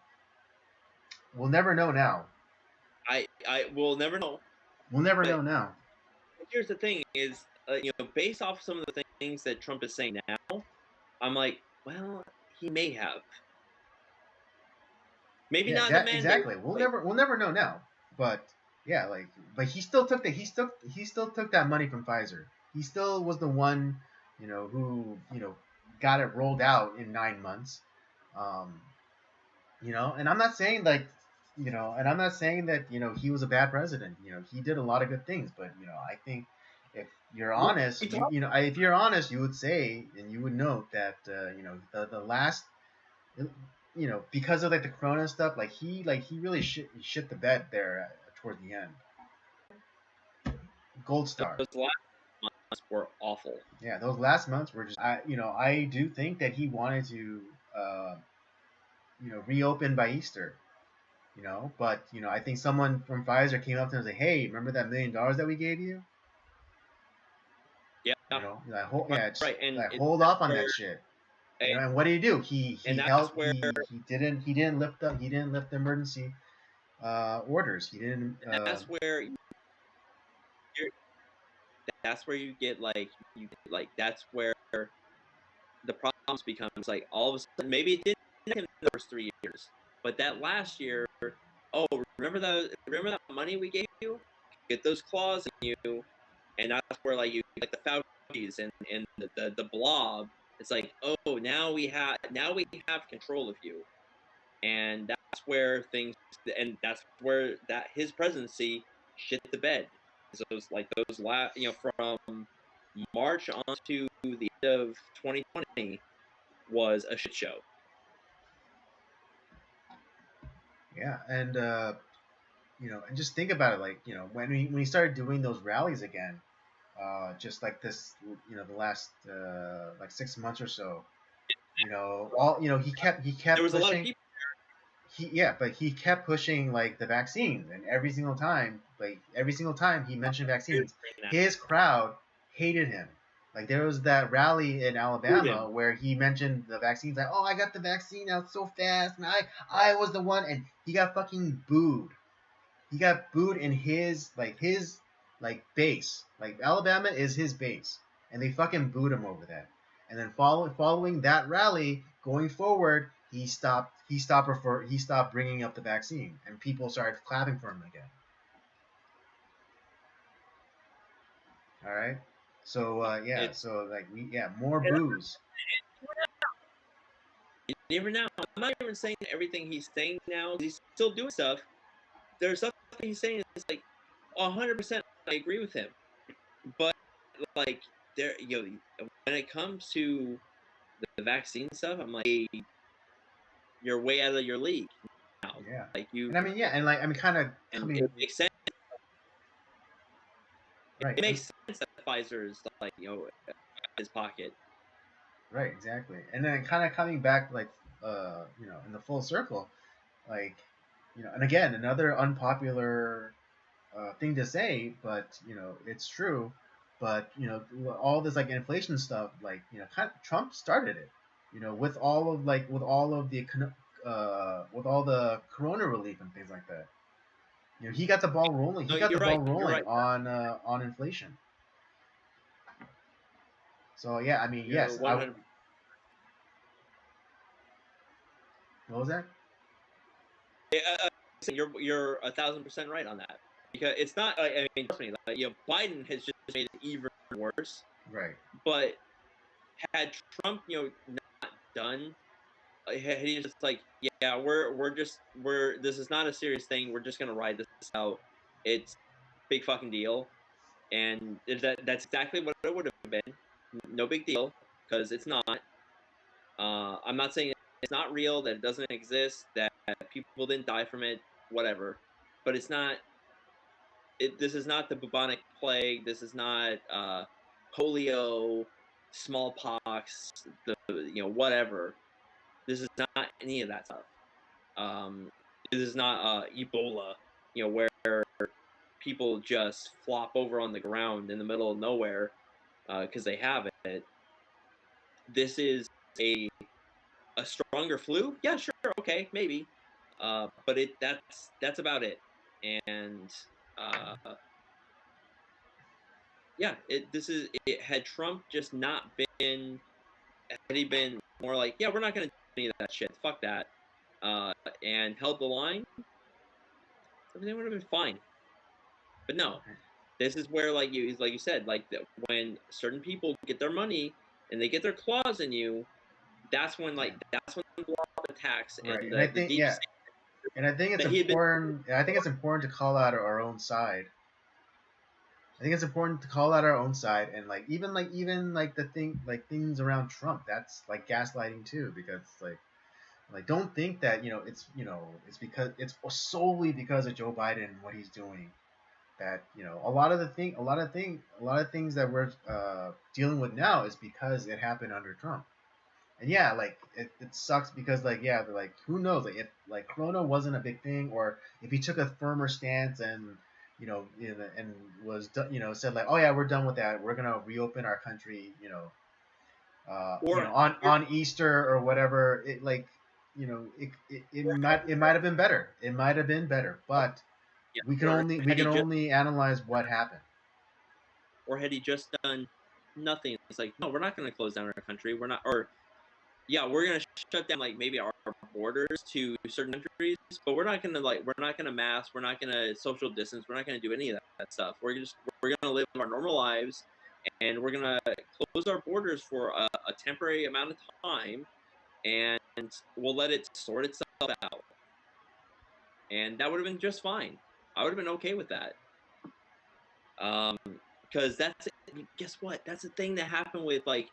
We'll never know now. I will never know. We'll never know But now. here's the thing: is based off some of the things that Trump is saying now, I'm like, well, he may have. Maybe Yeah, not the mandate. exactly. We'll never know now, but Yeah, like, but he still took that money from Pfizer. He still was the one, who got it rolled out in 9 months. Um, and I'm not saying like, and I'm not saying that he was a bad president. He did a lot of good things, but I think if you're Well, honest, if you're honest, you would say and you would note that the last, because of like the Corona stuff, like he really shit the bed there toward the end. Gold star. those last months were awful. Yeah, those last months were just. I do think that he wanted to, reopen by Easter. But I think someone from Pfizer came up to him and said, "Hey, remember that $1 million that we gave you? Yeah, Like, just right, and like hold off on where, that shit." and, And what did he do? and He that's held where he didn't lift the emergency orders. He didn't. that's where you're, that's where you get like that's where the problems becomes like all of a sudden maybe it didn't in the first 3 years, but that last year, oh, remember that money we gave you, get those claws in you, and that's where like you like the Fauci's and the blob. It's like, oh, now we have control of you, and that's where things, and that's where that his presidency shit the bed. So it was like those from March on to the end of 2020 was a shit show. Yeah, and and just think about it, like when he started doing those rallies again, just like this, the last like 6 months or so, all he There kept was a lot of pushing. people. But he kept pushing like the vaccines, and every single time he mentioned vaccines, his crowd hated him. Like there was that rally in Booed Alabama him. where he mentioned the vaccines, like, oh, I got the vaccine out so fast, and I was the one, and he got fucking booed. He got booed in his base. Like Alabama is his base, and they fucking booed him over that. And then following that rally, going forward, he stopped bringing up the vaccine, and people started clapping for him again. All right. So yeah, It's so more boos. even now. I'm not even saying everything he's saying now. He's still doing stuff. There's stuff he's saying is like 100%. I agree with him, but like there, when it comes to the vaccine stuff, I'm like, hey, you're way out of your league now. Yeah. Like you, And I mean, yeah, and like I mean, kind of and coming it makes sense. right, It and makes sense that Pfizer is like his pocket. right, exactly, and then kind of coming back like in the full circle, like and again another unpopular thing to say, but it's true. But all this like inflation stuff, like kind of, Trump started it. With all of the with all the Corona relief and things like that. He got the ball rolling. He No, got the you're ball right. You're rolling right. on inflation. So yeah, I mean, You're yes. 100. What was that? You're 1,000% right on that, because it's not. I mean, trust me. Like, Biden has just made it even worse. Right. But had Trump, not done, he's just like, yeah, we're this is not a serious thing. We're just gonna ride this out. It's big fucking deal, and that's exactly what it would have been. No big deal, because it's not. I'm not saying it's not real, that it doesn't exist, that people didn't die from it, whatever. But it's not. This is not the bubonic plague. This is not polio, smallpox, the whatever. This is not any of that stuff. This is not Ebola, where people just flop over on the ground in the middle of nowhere because they have it. This is a stronger flu. Yeah, sure, okay, maybe, but that's about it. And uh, yeah, had Trump just not been, had he been more like, yeah, we're not going to do any of that shit, fuck that, and held the line, everything would have been fine. But no, this is where like you said, like when certain people get their money and they get their claws in you, that's when the law attacks Right, and and I the think deep yeah, state and I think it's that he had been. important. I think it's important to call out our own side. I think it's important to call out our own side, and like the thing, like things around Trump. That's like gaslighting too, because like don't think that it's because it's solely because of Joe Biden and what he's doing. That a lot of things that we're dealing with now is because it happened under Trump. And yeah, like it sucks because like who knows, like if like Corona wasn't a big thing, or if he took a firmer stance and and was said like, oh yeah, we're done with that, we're gonna reopen our country, Or on Easter or whatever, it like it might have been better, but yeah, we can only analyze what happened. had he just done nothing, it's like, no, we're not going to close down our country. We're not, or yeah, we're going to shut down like maybe our borders to certain countries, but we're not going to mask, we're not going to social distance, we're not going to do any of that stuff. We're going to live our normal lives, and we're going to close our borders for a temporary amount of time, and we'll let it sort itself out. And that would have been just fine. I would have been okay with that. Because guess what? That's the thing that happened with like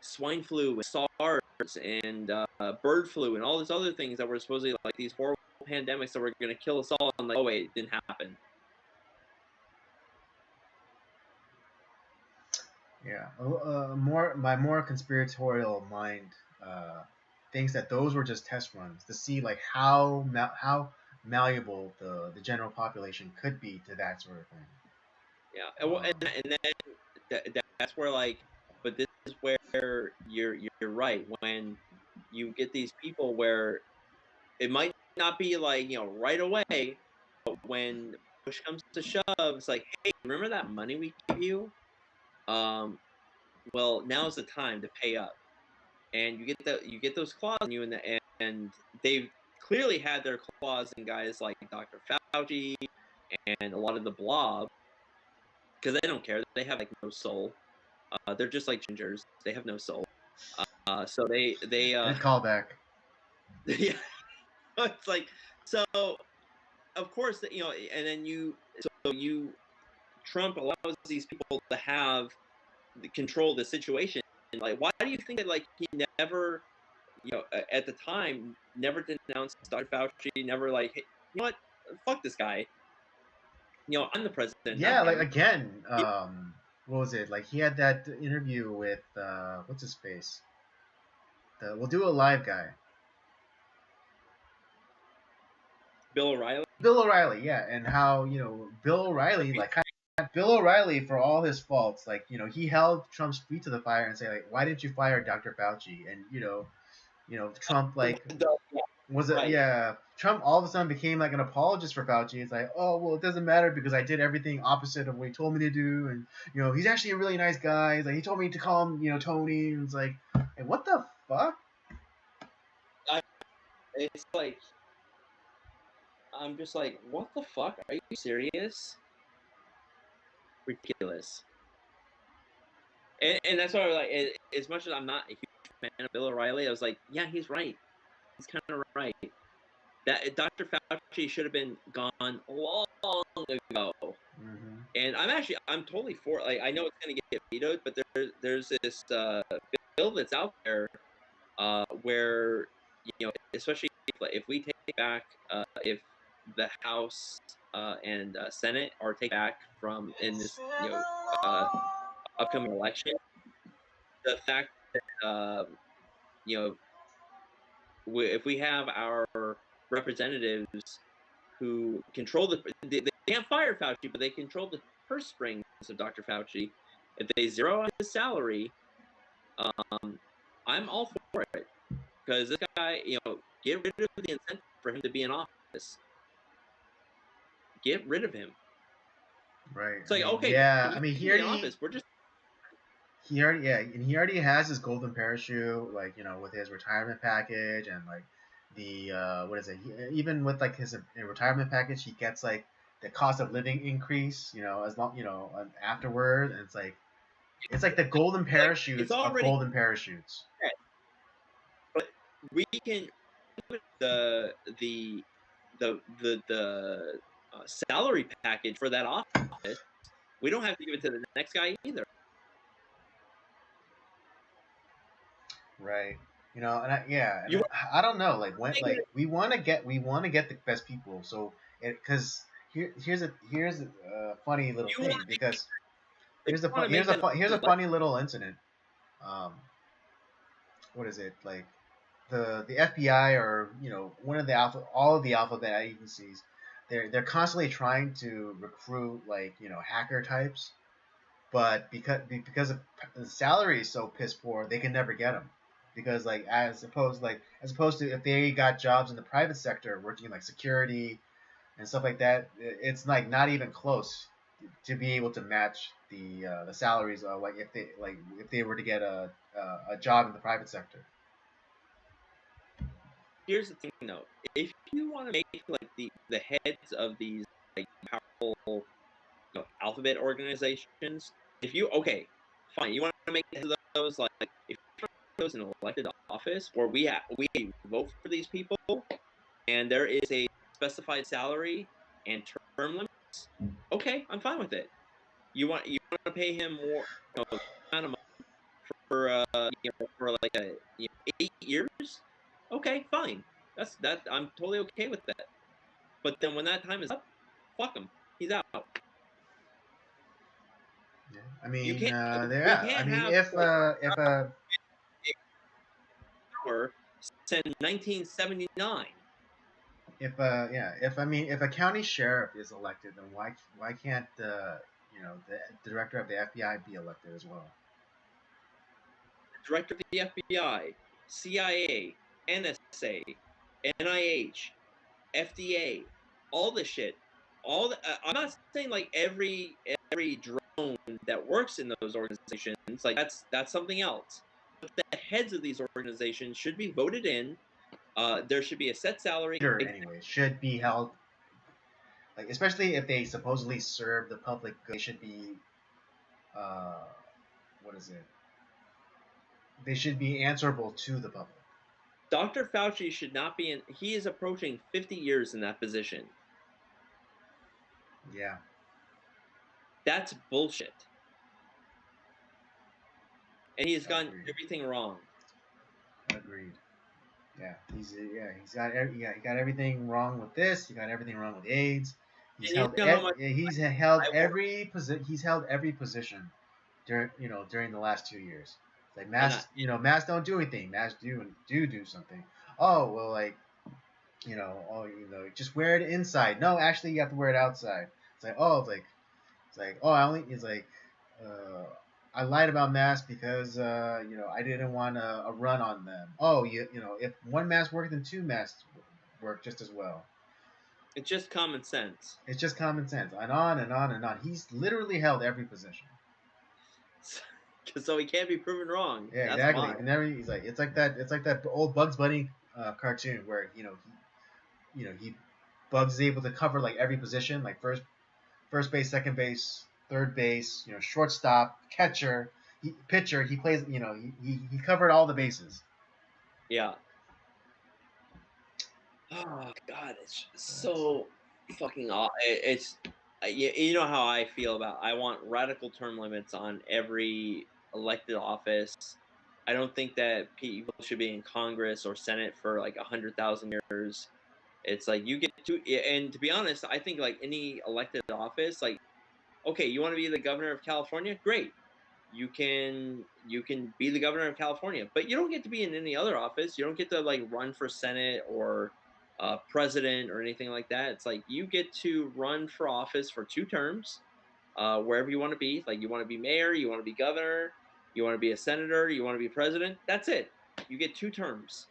swine flu and SARS and bird flu and all these other things that were supposedly like these horrible pandemics that were going to kill us all. And like, oh wait, it didn't happen. Yeah, my more conspiratorial mind thinks that those were just test runs to see like how malleable the general population could be to that sort of thing. Yeah, and then that's where like, but this is where you're right when you get these people where it might not be like right away, but when push comes to shove, it's like, hey, remember that money we gave you? Um, well, now's the time to pay up, and you get those claws in you, and they've clearly had their claws in guys like Dr. Fauci and a lot of the blob because they don't care. They have like no soul. They're just like gingers. They have no soul. So they Good callback. yeah, it's like so. Of course, and then Trump allows these people to have the control of the situation. Like, why do you think that like he never, at the time, never denounced Dr. Fauci, never like, hey, you know what, fuck this guy. I'm the president, not Yeah, like him. again, what was it? Like he had that interview with what's his face? We'll do a live guy. Bill O'Reilly. Bill O'Reilly, yeah, and how Bill O'Reilly, like Bill O'Reilly, for all his faults, like he held Trump's feet to the fire and say like, why didn't you fire Dr. Fauci? And Trump like was it Right. yeah Trump all of a sudden became like an apologist for Fauci. It's like, oh well, it doesn't matter because I did everything opposite of what he told me to do, and he's actually a really nice guy. He's like, he told me to call him Tony, and it's like, hey, what the fuck? It's like I'm just like, what the fuck? Are you serious? Ridiculous. And that's why I was like, as much as I'm not a huge fan of Bill O'Reilly, I was like, yeah, he's right. He's kind of right. That Dr. Fauci should have been gone long ago. Mm-hmm. And I'm totally for. Like, I know it's going to get vetoed, but there's this bill that's out there where especially if we take back if the House and Senate are take back from in this upcoming election, the fact that if we have our representatives who control they can't fire Fauci, but they control the purse strings of Dr. Fauci. If they zero out his salary, I'm all for it because this guy, get rid of the incentive for him to be in office. Get rid of him. Right. It's like, okay, yeah. I mean, he in office. We're just and he already has his golden parachute, like with his retirement package and like the what is it? Even with like his retirement package, he gets like the cost of living increase, as long, afterward, and it's like the golden parachutes of already golden parachutes. But we can the the salary package for that office. We don't have to give it to the next guy either. Right. And I don't know, like when, like we want to get the best people. So because here's a funny little thing, because here's a funny little incident. What is it, like the FBI, or one of the all of the alphabet agencies, they're constantly trying to recruit, like, hacker types, but because of the salary is so piss poor, they can never get them. Because, like, as opposed to if they got jobs in the private sector working in, like, security and stuff like that, it's like not even close to be able to match the salaries of, like, if they were to get a job in the private sector. Here's the thing, though. If you want to make, like, the heads of these, like, powerful, alphabet organizations, if you fine, you want to make those, like, if you those in elected office, or we vote for these people, and there is a specified salary and term limits, okay, I'm fine with it. You want to pay him more, amount of money for for like 8 years, okay, fine. That I'm totally okay with that. But then when that time is up, fuck him. He's out. Yeah. I mean, You can't. there. We I can't mean, have power since 1979. if a county sheriff is elected, then why can't the director of the FBI be elected as well? The director of the FBI, CIA, NSA, NIH, FDA, all this shit. I'm not saying like every drone that works in those organizations, like that's something else. But the heads of these organizations should be voted in. There should be a set salary. Sure, anyway, should be held, like, especially if they supposedly serve the public good, they should be, what is it? They should be answerable to the public. Dr. Fauci should not be in. He is approaching 50 years in that position. Yeah. That's bullshit. And he's gotten everything wrong. Agreed. Yeah, he got everything wrong with this. He got everything wrong with AIDS. He's held every position during the last 2 years. It's like masks don't do anything. Masks do something. Oh well, like, just wear it inside. No, actually, you have to wear it outside. It's like, I lied about masks because I didn't want a run on them. Oh, if one mask worked, then two masks work just as well. It's just common sense. It's just common sense, and on and on and on. He's literally held every position. So he can't be proven wrong. Yeah, exactly. And he's like, it's like that old Bugs Bunny cartoon where he Bugs is able to cover, like, every position, like first base, second base, third base, shortstop, catcher, pitcher. He plays, he covered all the bases. Yeah. Oh God, it's so fucking awful. It's you know how I feel about. I want radical term limits on every elected office. I don't think that people should be in Congress or Senate for like 100,000 years. It's like you get to, and to be honest, I think like any elected office, like, okay, you want to be the governor of California? Great. You can be the governor of California, but you don't get to be in any other office. You don't get to like run for Senate or president or anything like that. It's like you get to run for office for 2 terms, wherever you want to be. Like, you want to be mayor, you want to be governor, you want to be a senator, you want to be president. That's it. You get 2 terms.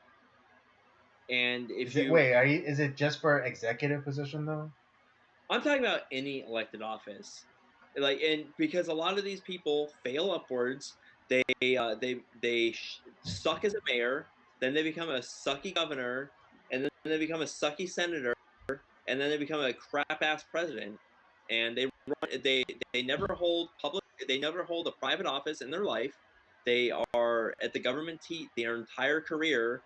And if is it just for executive position though? I'm talking about any elected office, like, and because a lot of these people fail upwards, they suck as a mayor, then they become a sucky governor, and then they become a sucky senator, and then they become a crap ass president, and they never hold a private office in their life. They are at the government their entire career,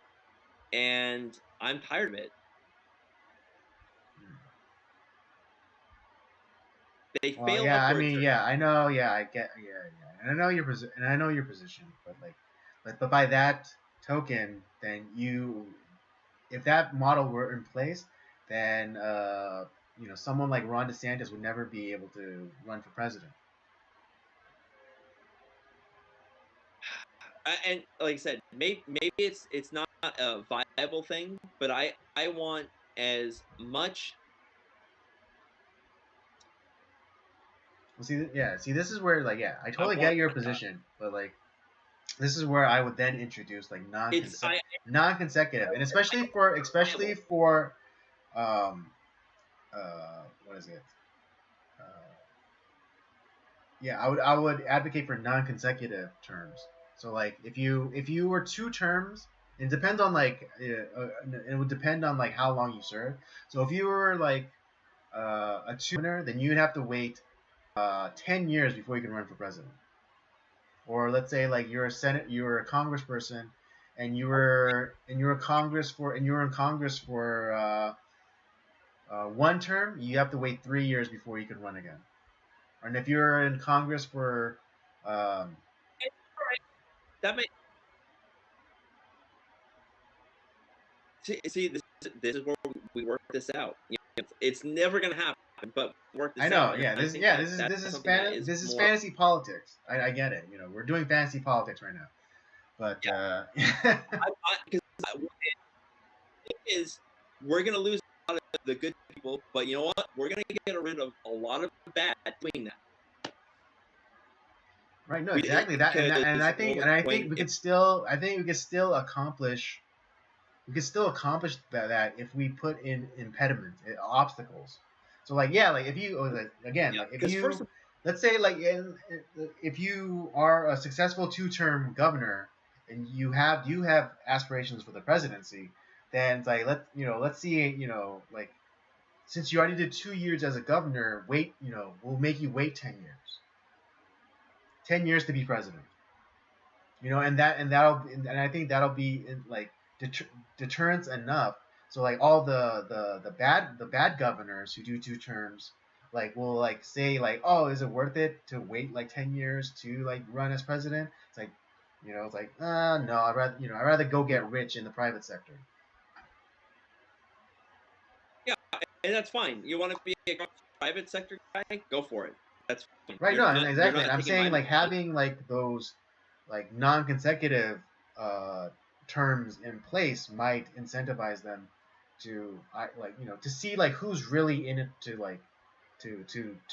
and I'm tired of it. They Well, fail yeah, I upwards. mean, yeah, I know, yeah, I get, yeah, and I know your position, and I know your position, but like, but by that token, then if that model were in place, then someone like Ron DeSantis would never be able to run for president. And like I said, maybe it's not a viable thing, but I want as much. Well, see, this is where, like, yeah, I totally get your position, but like, this is where I would then introduce like non-consecutive, and especially for what is it? Uh, yeah, I would advocate for non-consecutive terms. So like if you were 2 terms, it depends on like it would depend on like how long you serve. So if you were like a two-termer, then you'd have to wait 10 years before you can run for president. Or let's say like you're a congressperson, and you were in Congress for 1 term, you have to wait 3 years before you can run again. And if you're in Congress for That may see this is where we work this out. It's never gonna happen, but work this I know, out. yeah, this is fantasy politics. I get it. We're doing fantasy politics right now, but because is we're gonna lose a lot of the good people, but you know what? We're gonna get rid of a lot of the bad doing that. Right. No, exactly that, and I think we could still accomplish. We could still accomplish that if we put in impediments, obstacles. So like, yeah, like if you again, like if you let's say like if you are a successful 2-term governor and you have aspirations for the presidency, then it's like let's see like, since you already did 2 years as a governor, we'll make you wait 10 years. 10 years to be president. And I think that'll be like deterrence enough. So like all the bad governors who do 2 terms, like will like say like, oh, is it worth it to wait like 10 years to like run as president? It's like, no, I'd rather go get rich in the private sector. Yeah, and that's fine. You want to be a private sector guy? Go for it. That's fine. Right. Exactly. And I'm saying like having like those like non-consecutive terms in place might incentivize them to to see like who's really in it to like to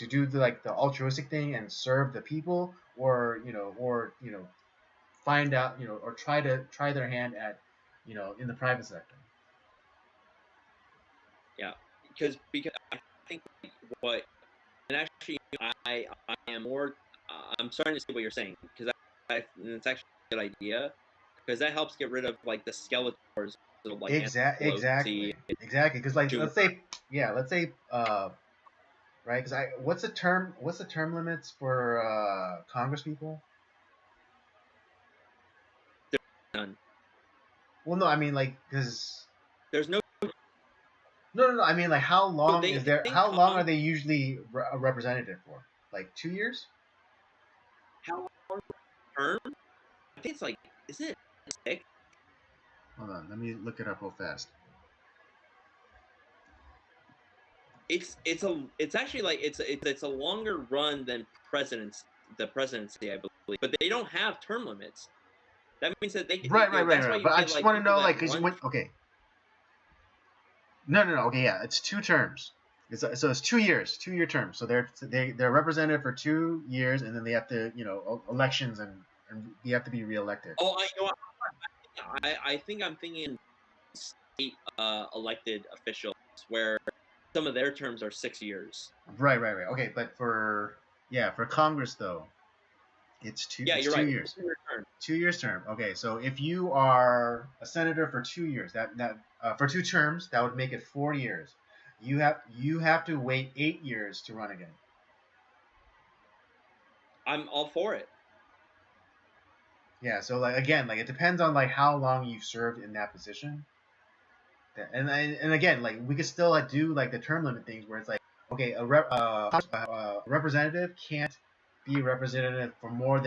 do the altruistic thing and serve the people, or find out or try their hand at in the private sector. Yeah, because I think what, and actually I am more I'm starting to see what you're saying, because it's actually a good idea, because that helps get rid of like the Skeletors of like exactly because like let's say right, because what's the term limits for Congress people? None. Well, no, I mean like because there's no. No. I mean like how long is there? How long are they usually a representative for? Like 2 years? How long term? I think it's like, is it 6? Hold on, let me look it up real fast. It's actually like it's a longer run than the presidency, I believe, but they don't have term limits. That means that they right. But I just want to know like, okay. No. Okay, yeah, it's 2 terms. So it's 2 years, 2-year terms. So they're represented for 2 years, and then they have to elections, and they have to be reelected. Oh, I think I'm thinking state elected officials, where some of their terms are 6 years. Right. Okay, but for Congress though, it's 2 years. 2 years term. Okay, so if you are a senator for 2 years, that for 2 terms, that would make it 4 years. you have to wait 8 years to run again. I'm all for it. Yeah, so like again, like it depends on like how long you've served in that position. And again, like we could still like do like the term limit things where it's like, okay, a representative can't be a representative for more than